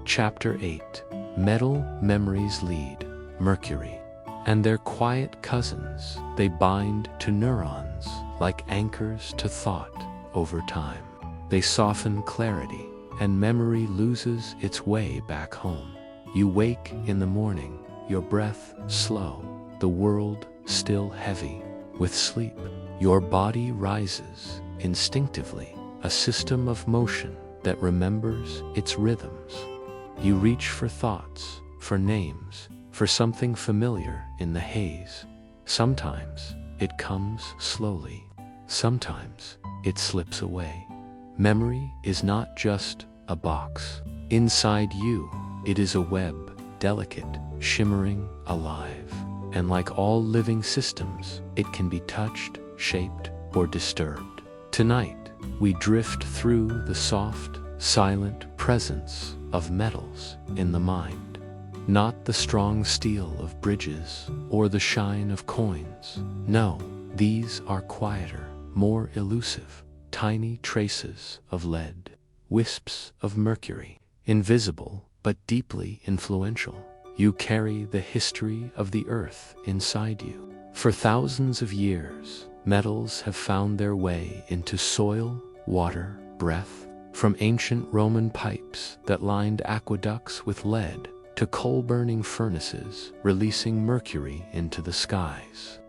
Chapter 8. Metal memories lead, mercury, and their quiet cousins. They bind to neurons like anchors to thought over time. They soften clarity, and memory loses its way back home. You wake in the morning, your breath slow, the world still heavy with sleep. Your body rises instinctively, a system of motion that remembers its rhythms. You reach for thoughts, for names, for something familiar in the haze. Sometimes it comes slowly. Sometimes it slips away. Memory is not just a box. Inside you, it is a web, delicate, shimmering, alive. And like all living systems, it can be touched, shaped, or disturbed. Tonight, we drift through the soft, silent presence of metals in the mind. Not the strong steel of bridges or the shine of coins. No, these are quieter, more elusive, tiny traces of lead, wisps of mercury, invisible but deeply influential. You carry the history of the earth inside you. For thousands of years, metals have found their way into soil, water, breath, from ancient Roman pipes that lined aqueducts with lead to coal-burning furnaces releasing mercury into the skies.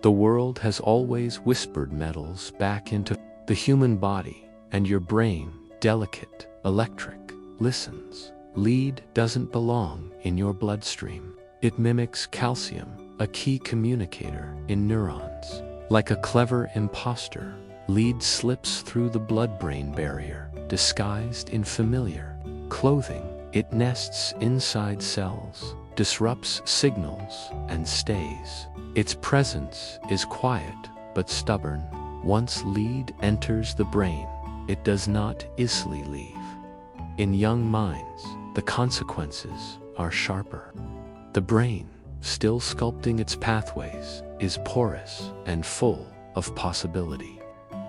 The world has always whispered metals back into the human body, and your brain, delicate, electric, listens. Lead doesn't belong in your bloodstream. It mimics calcium, a key communicator in neurons. Like a clever imposter, lead slips through the blood-brain barrier, disguised in familiar clothing. It nests inside cells, disrupts signals, and stays. Its presence is quiet but stubborn. Once lead enters the brain, it does not easily leave. In young minds, the consequences are sharper. The brain, still sculpting its pathways, is porous and full of possibility.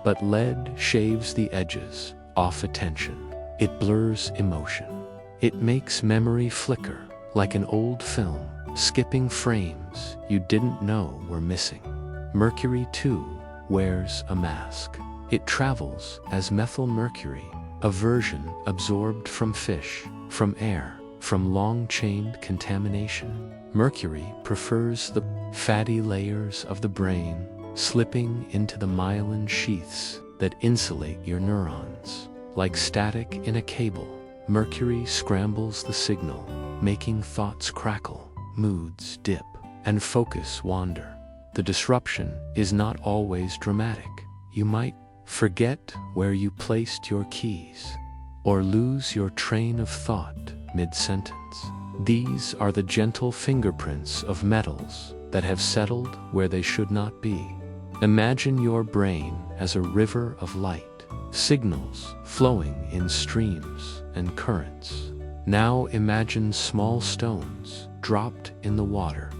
But lead shaves the edges off attention. It blurs emotion. It makes memory flicker like an old film, skipping frames you didn't know were missing. Mercury, too, wears a mask. It travels as methylmercury, a version absorbed from fish, from air, from long-chained contamination. Mercury prefers the fatty layers of the brain, slipping into the myelin sheaths that insulate your neurons. Like static in a cable, mercury scrambles the signal, making thoughts crackle, moods dip, and focus wander. The disruption is not always dramatic. You might forget where you placed your keys, or lose your train of thought mid-sentence. These are the gentle fingerprints of metals that have settled where they should not be. Imagine your brain as a river of light, signals flowing in streams and currents. Now imagine small stones dropped in the water.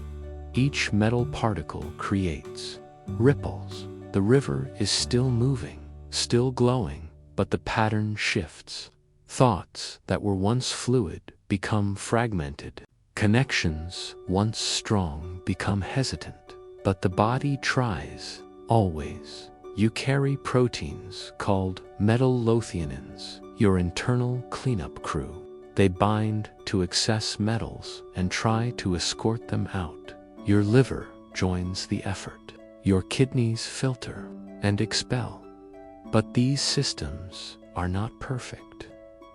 Each metal particle creates ripples. The river is still moving, still glowing, but the pattern shifts. Thoughts that were once fluid become fragmented. Connections once strong become hesitant. But the body tries, always. You carry proteins called metallothioneins, your internal cleanup crew. They bind to excess metals and try to escort them out. Your liver joins the effort. Your kidneys filter and expel. But these systems are not perfect.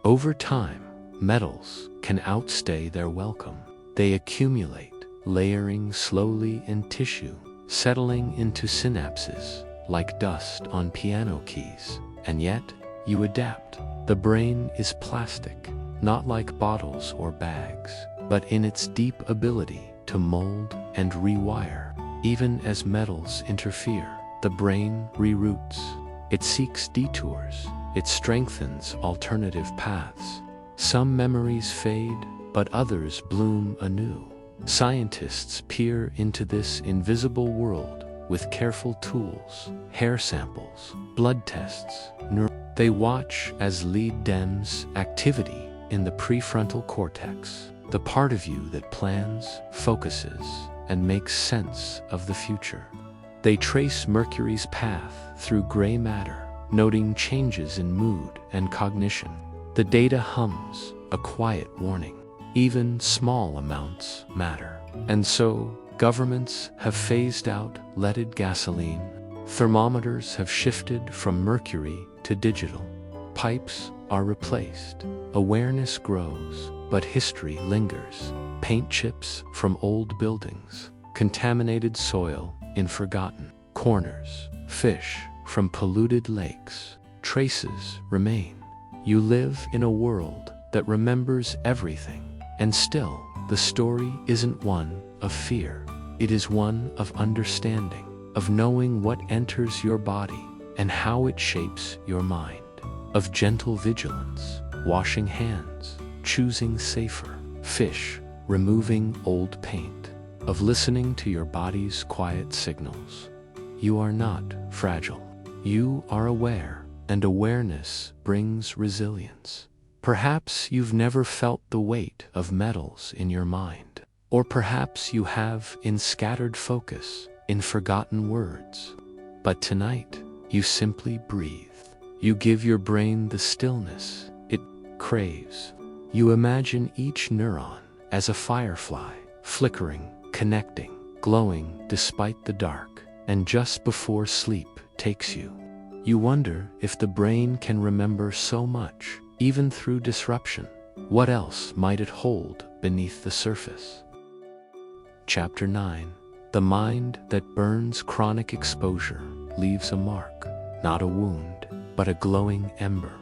Over time, metals can outstay their welcome. They accumulate, layering slowly in tissue, settling into synapses like dust on piano keys. And yet, you adapt. The brain is plastic, not like bottles or bags, but in its deep ability to mold and rewire. Even as metals interfere, the brain reroutes. It seeks detours. It strengthens alternative paths. Some memories fade, but others bloom anew. Scientists peer into this invisible world with careful tools, hair samples, blood tests. They watch as lead dems activity in the prefrontal cortex, the part of you that plans, focuses, and makes sense of the future. They trace Mercury's path through gray matter, noting changes in mood and cognition. The data hums, a quiet warning. Even small amounts matter. And so, governments have phased out leaded gasoline. Thermometers have shifted from mercury to digital. Pipes are replaced. Awareness grows, but history lingers. Paint chips from old buildings, contaminated soil in forgotten corners, fish from polluted lakes. Traces remain. You live in a world that remembers everything, and still, the story isn't one of fear. It is one of understanding. of knowing what enters your body and how it shapes your mind, of gentle vigilance, washing hands, choosing safer fish, removing old paint, of listening to your body's quiet signals. You are not fragile. You are aware, and awareness brings resilience. Perhaps you've never felt the weight of metals in your mind, or perhaps you have in scattered focus, in forgotten words. But tonight, you simply breathe. You give your brain the stillness it craves. You imagine each neuron as a firefly, flickering, connecting, glowing despite the dark, and just before sleep takes you, you wonder if the brain can remember so much, even through disruption. What else might it hold beneath the surface? Chapter 9. The mind that burns. Chronic exposure leaves a mark, not a wound, but a glowing ember.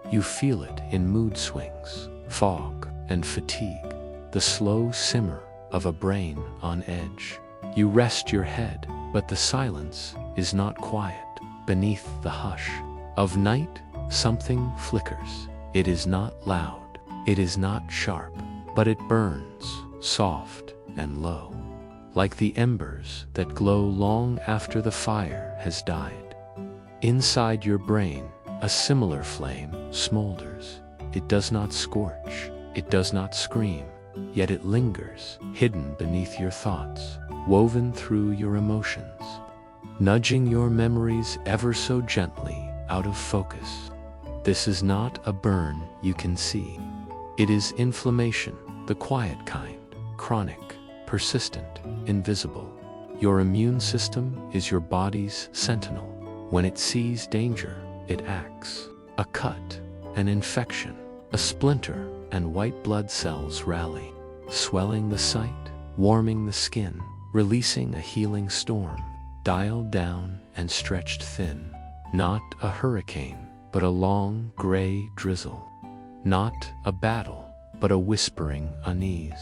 You feel it in mood swings, fog, and fatigue, the slow simmer of a brain on edge. You rest your head, but the silence is not quiet. Beneath the hush of night, something flickers. It is not loud, it is not sharp, but it burns, soft and low, like the embers that glow long after the fire has died. Inside your brain, a similar flame smolders. It does not scorch, it does not scream, yet it lingers, hidden beneath your thoughts, woven through your emotions, nudging your memories ever so gently out of focus. This is not a burn you can see. It is inflammation, the quiet kind, chronic, persistent, invisible. Your immune system is your body's sentinel. When it sees danger, it acts. A cut, an infection, a splinter, and white blood cells rally, swelling the site, warming the skin, releasing a healing storm, dialed down and stretched thin. Not a hurricane, but a long gray drizzle. Not a battle, but a whispering unease.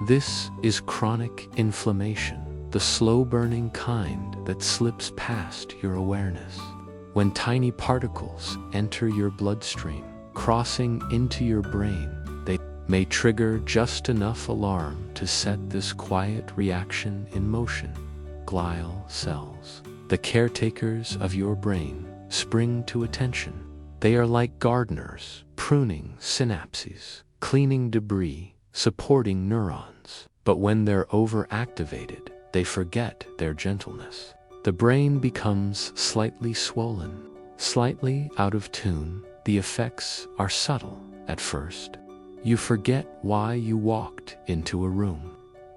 This is chronic inflammation, the slow-burning kind that slips past your awareness. When tiny particles enter your bloodstream, crossing into your brain, they may trigger just enough alarm to set this quiet reaction in motion. Glial cells, the caretakers of your brain, spring to attention. They are like gardeners, pruning synapses, cleaning debris, supporting neurons. But when they're overactivated, they forget their gentleness. The brain becomes slightly swollen, slightly out of tune. The effects are subtle at first. You forget why you walked into a room.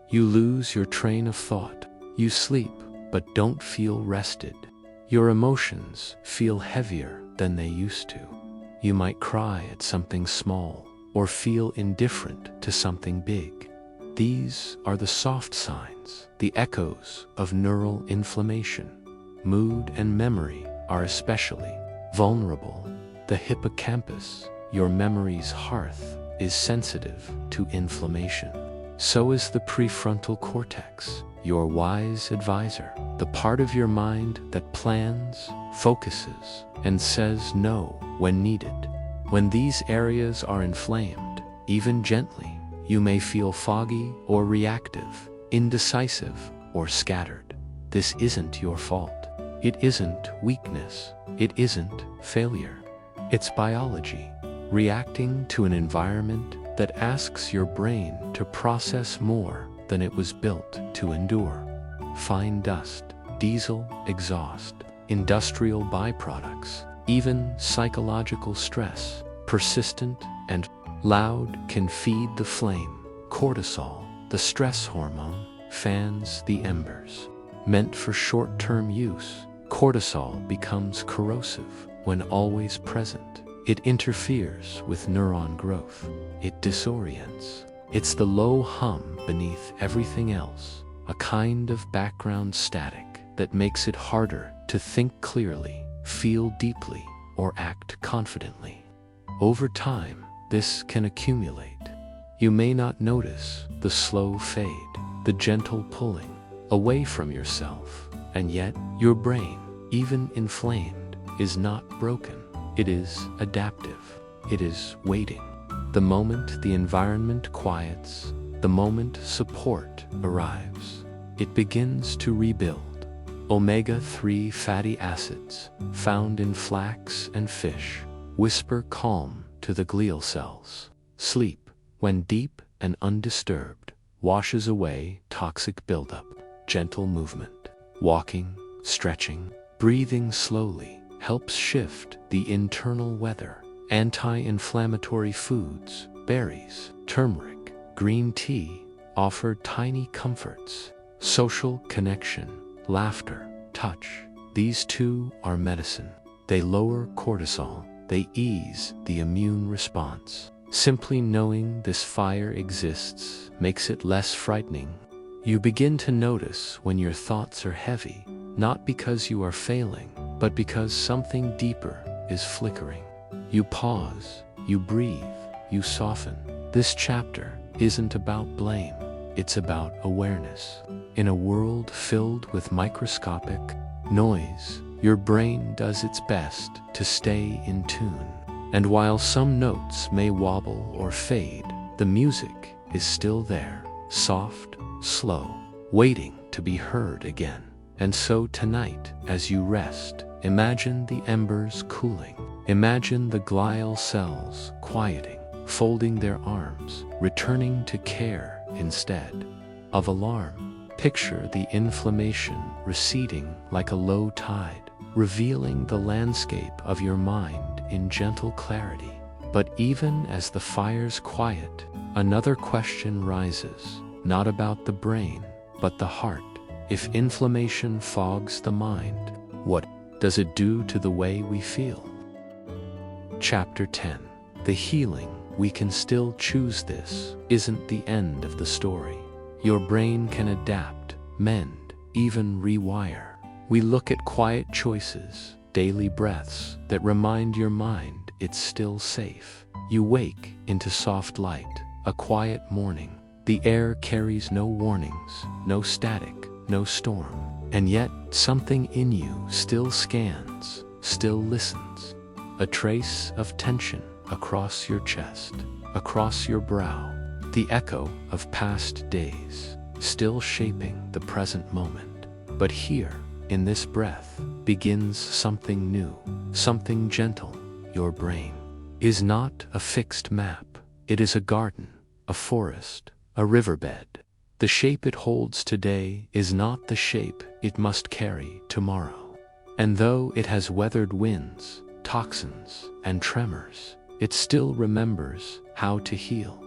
You lose your train of thought. You sleep, but don't feel rested. Your emotions feel heavier than they used to. You might cry at something small or feel indifferent to something big. These are the soft signs, the echoes of neural inflammation. Mood and memory are especially vulnerable. The hippocampus, your memory's hearth, is sensitive to inflammation. So is the prefrontal cortex, your wise advisor, the part of your mind that plans, focuses, and says no when needed. When these areas are inflamed, even gently, you may feel foggy or reactive, indecisive or scattered. This isn't your fault. It isn't weakness. It isn't failure. It's biology, reacting to an environment that asks your brain to process more than it was built to endure. Fine dust, diesel exhaust, industrial byproducts, even psychological stress, persistent and loud, can feed the flame. Cortisol, the stress hormone, fans the embers. Meant for short-term use, cortisol becomes corrosive when always present. It interferes with neuron growth. It disorients. It's the low hum beneath everything else, a kind of background static that makes it harder to think clearly, feel deeply, or act confidently. Over time, this can accumulate. You may not notice the slow fade, the gentle pulling away from yourself, And yet, your brain, even inflamed, is not broken. It is adaptive. It is waiting. The moment the environment quiets, the moment support arrives, it begins to rebuild. Omega-3 fatty acids, found in flax and fish, whisper calm to the glial cells. Sleep, when deep and undisturbed, washes away toxic buildup. Gentle movement, walking, stretching, breathing slowly, helps shift the internal weather. Anti-inflammatory foods, berries, turmeric, green tea, offer tiny comforts. Social connection, laughter, touch, these too are medicine. They lower cortisol, they ease the immune response. Simply knowing this fire exists makes it less frightening. You begin to notice when your thoughts are heavy, not because you are failing, but because something deeper is flickering. You pause, you breathe, you soften. This chapter isn't about blame, it's about awareness. In a world filled with microscopic noise, your brain does its best to stay in tune. And while some notes may wobble or fade, the music is still there, soft, slow, waiting to be heard again. And so tonight, as you rest, imagine the embers cooling. Imagine the glial cells quieting, folding their arms, returning to care instead of alarm. Picture the inflammation receding like a low tide, revealing the landscape of your mind in gentle clarity. But even as the fires quiet, another question rises, not about the brain, but the heart. If inflammation fogs the mind, what does it do to the way we feel? Chapter 10. The healing. We can still choose. This isn't the end of the story. Your brain can adapt, mend, even rewire. We look at quiet choices, daily breaths that remind your mind it's still safe. You wake into soft light, a quiet morning. The air carries no warnings, no static, no storm. And yet, something in you still scans, still listens. A trace of tension across your chest, across your brow. The echo of past days, still shaping the present moment. But here, in this breath, begins something new, something gentle. Your brain is not a fixed map. It is a garden, a forest, a riverbed. The shape it holds today is not the shape it must carry tomorrow. And though it has weathered winds, toxins, and tremors, it still remembers how to heal.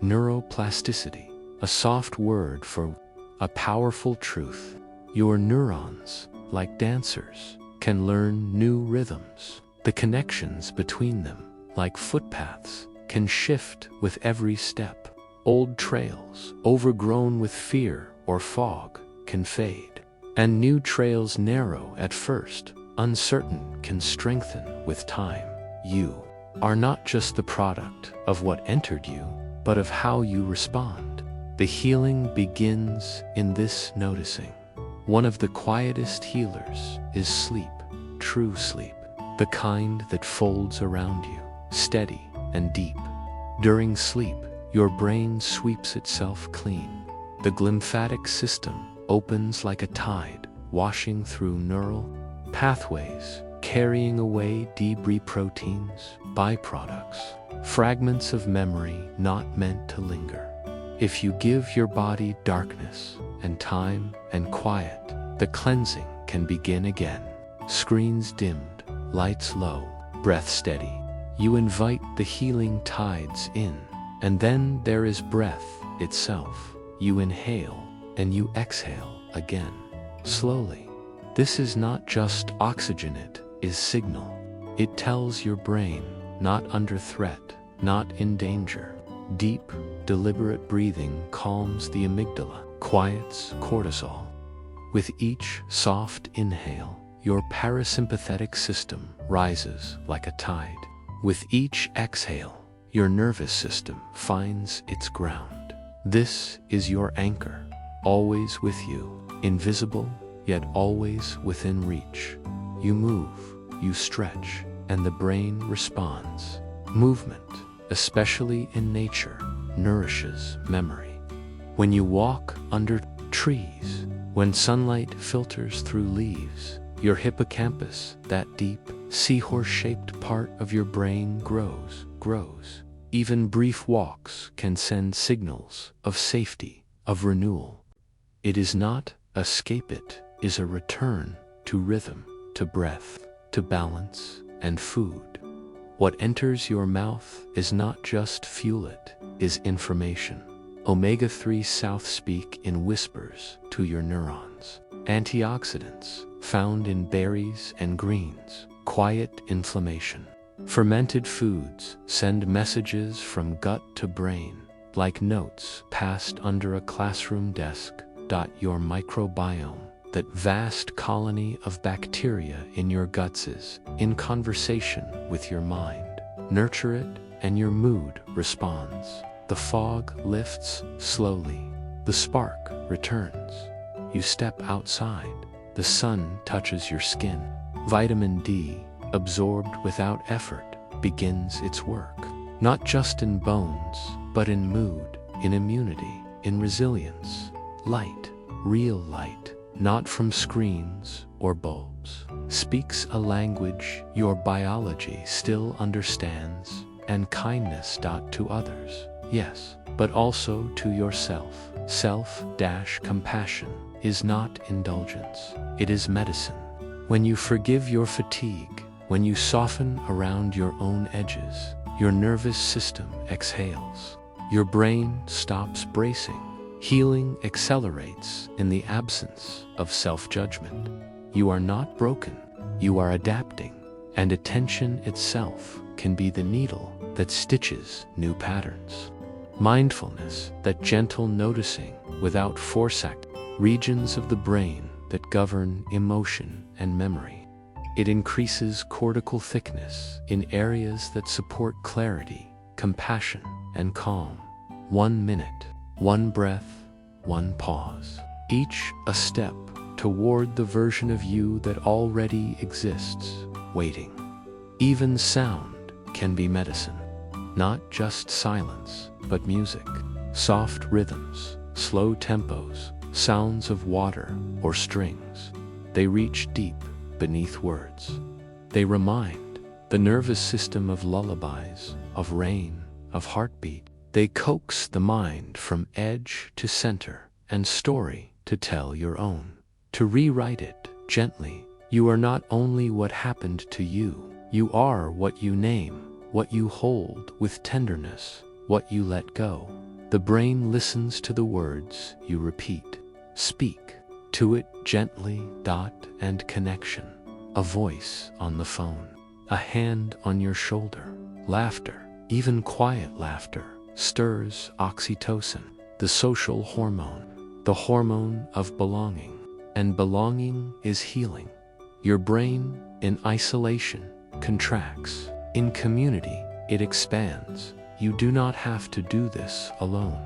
Neuroplasticity, a soft word for a powerful truth. Your neurons, like dancers, can learn new rhythms. The connections between them, like footpaths, can shift with every step. Old trails, overgrown with fear or fog, can fade. And new trails, narrow at first, uncertain, can strengthen with time. You are not just the product of what entered you, but of how you respond. The healing begins in this noticing. One of the quietest healers is sleep, true sleep, the kind that folds around you, steady and deep. During sleep, your brain sweeps itself clean. The glymphatic system opens like a tide, washing through neural pathways, carrying away debris, proteins, byproducts, fragments of memory not meant to linger. If you give your body darkness and time and quiet, the cleansing can begin again. Screens dimmed, lights low, breath steady. You invite the healing tides in. And then there is breath itself. You inhale and you exhale again, slowly. This is not just oxygen, it is signal. It tells your brain, not under threat, not in danger. Deep, deliberate breathing calms the amygdala, quiets cortisol. With each soft inhale, your parasympathetic system rises like a tide. With each exhale, your nervous system finds its ground. This is your anchor, always with you, invisible yet always within reach. You move, you stretch, and the brain responds. Movement, especially in nature, nourishes memory. When you walk under trees, when sunlight filters through leaves, your hippocampus, that deep, seahorse-shaped part of your brain grows. Even brief walks can send signals of safety, of renewal. It is not escape, it is a return to rhythm, to breath, to balance, and food. What enters your mouth is not just fuel, it is information. Omega-3 South speak in whispers to your neurons. Antioxidants, found in berries and greens, quiet inflammation. Fermented foods send messages from gut to brain, like notes passed under a classroom desk. Your microbiome, that vast colony of bacteria in your guts, is in conversation with your mind. Nurture it, and your mood responds. The fog lifts slowly. The spark returns. You step outside. The sun touches your skin. Vitamin D, absorbed without effort, begins its work. Not just in bones, but in mood, in immunity, in resilience. Light, real light, not from screens or bulbs, speaks a language your biology still understands, and kindness. To others, yes, but also to yourself. Self-compassion is not indulgence, it is medicine. When you forgive your fatigue, when you soften around your own edges, your nervous system exhales. Your brain stops bracing. Healing accelerates in the absence of self-judgment. You are not broken, you are adapting, and attention itself can be the needle that stitches new patterns. Mindfulness, that gentle noticing without force, regions of the brain that govern emotion and memory. It increases cortical thickness in areas that support clarity, compassion, and calm. 1 minute, one breath, one pause. Each a step toward the version of you that already exists, waiting. Even sound can be medicine. Not just silence, but music. Soft rhythms, slow tempos, sounds of water or strings. They reach deep beneath words. They remind the nervous system of lullabies, of rain, of heartbeat. They coax the mind from edge to center and story to tell your own. To rewrite it gently. You are not only what happened to you, you are what you name, what you hold with tenderness, what you let go. The brain listens to the words you repeat. Speak to it gently. And connection. A voice on the phone, a hand on your shoulder. Laughter, even quiet laughter, stirs oxytocin, the social hormone, the hormone of belonging. And belonging is healing. Your brain, in isolation, contracts. In community, it expands. You do not have to do this alone.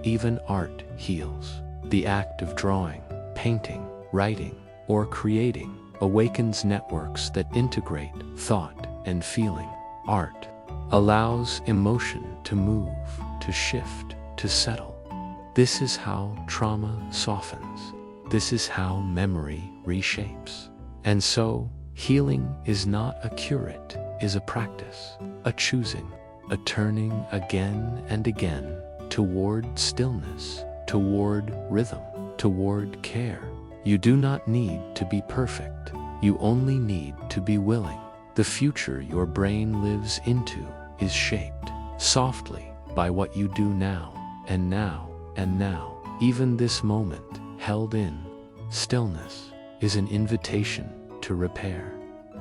Even art heals. The act of drawing, painting, writing, or creating awakens networks that integrate thought and feeling. Art allows emotion to move, to shift, to settle. This is how trauma softens. This is how memory reshapes. And so, healing is not a cure, it is a practice, a choosing, a turning again and again toward stillness, toward rhythm, toward care. You do not need to be perfect. You only need to be willing. The future your brain lives into is shaped softly by what you do now, and now, and now. Even this moment, held in stillness, is an invitation to repair.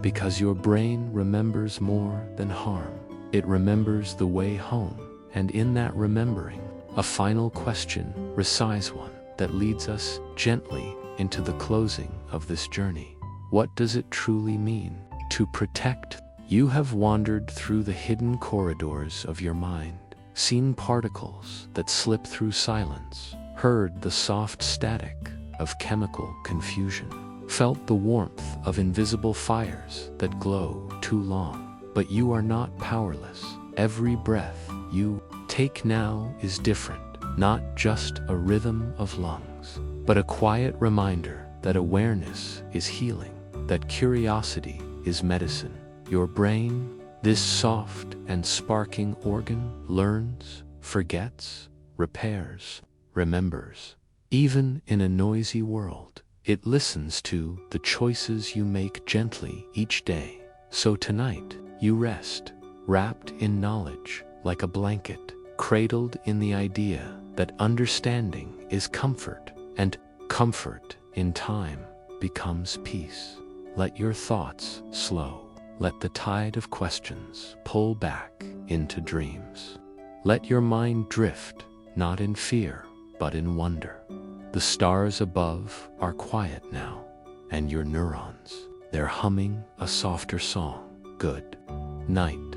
Because your brain remembers more than harm. It remembers the way home, and in that remembering, a final question resides, one that leads us gently into the closing of this journey. What does it truly mean to protect? You have wandered through the hidden corridors of your mind, seen particles that slip through silence, heard the soft static of chemical confusion. felt the warmth of invisible fires that glow too long. But you are not powerless. Every breath you take now is different, not just a rhythm of lungs, but a quiet reminder that awareness is healing, that curiosity is medicine. Your brain, this soft and sparking organ, learns, forgets, repairs, remembers. Even in a noisy world, it listens to the choices you make gently each day. So tonight, you rest, wrapped in knowledge like a blanket, cradled in the idea that understanding is comfort, and comfort in time becomes peace. Let your thoughts slow. Let the tide of questions pull back into dreams. Let your mind drift, not in fear, but in wonder. The stars above are quiet now, and your neurons, they're humming a softer song. Good night.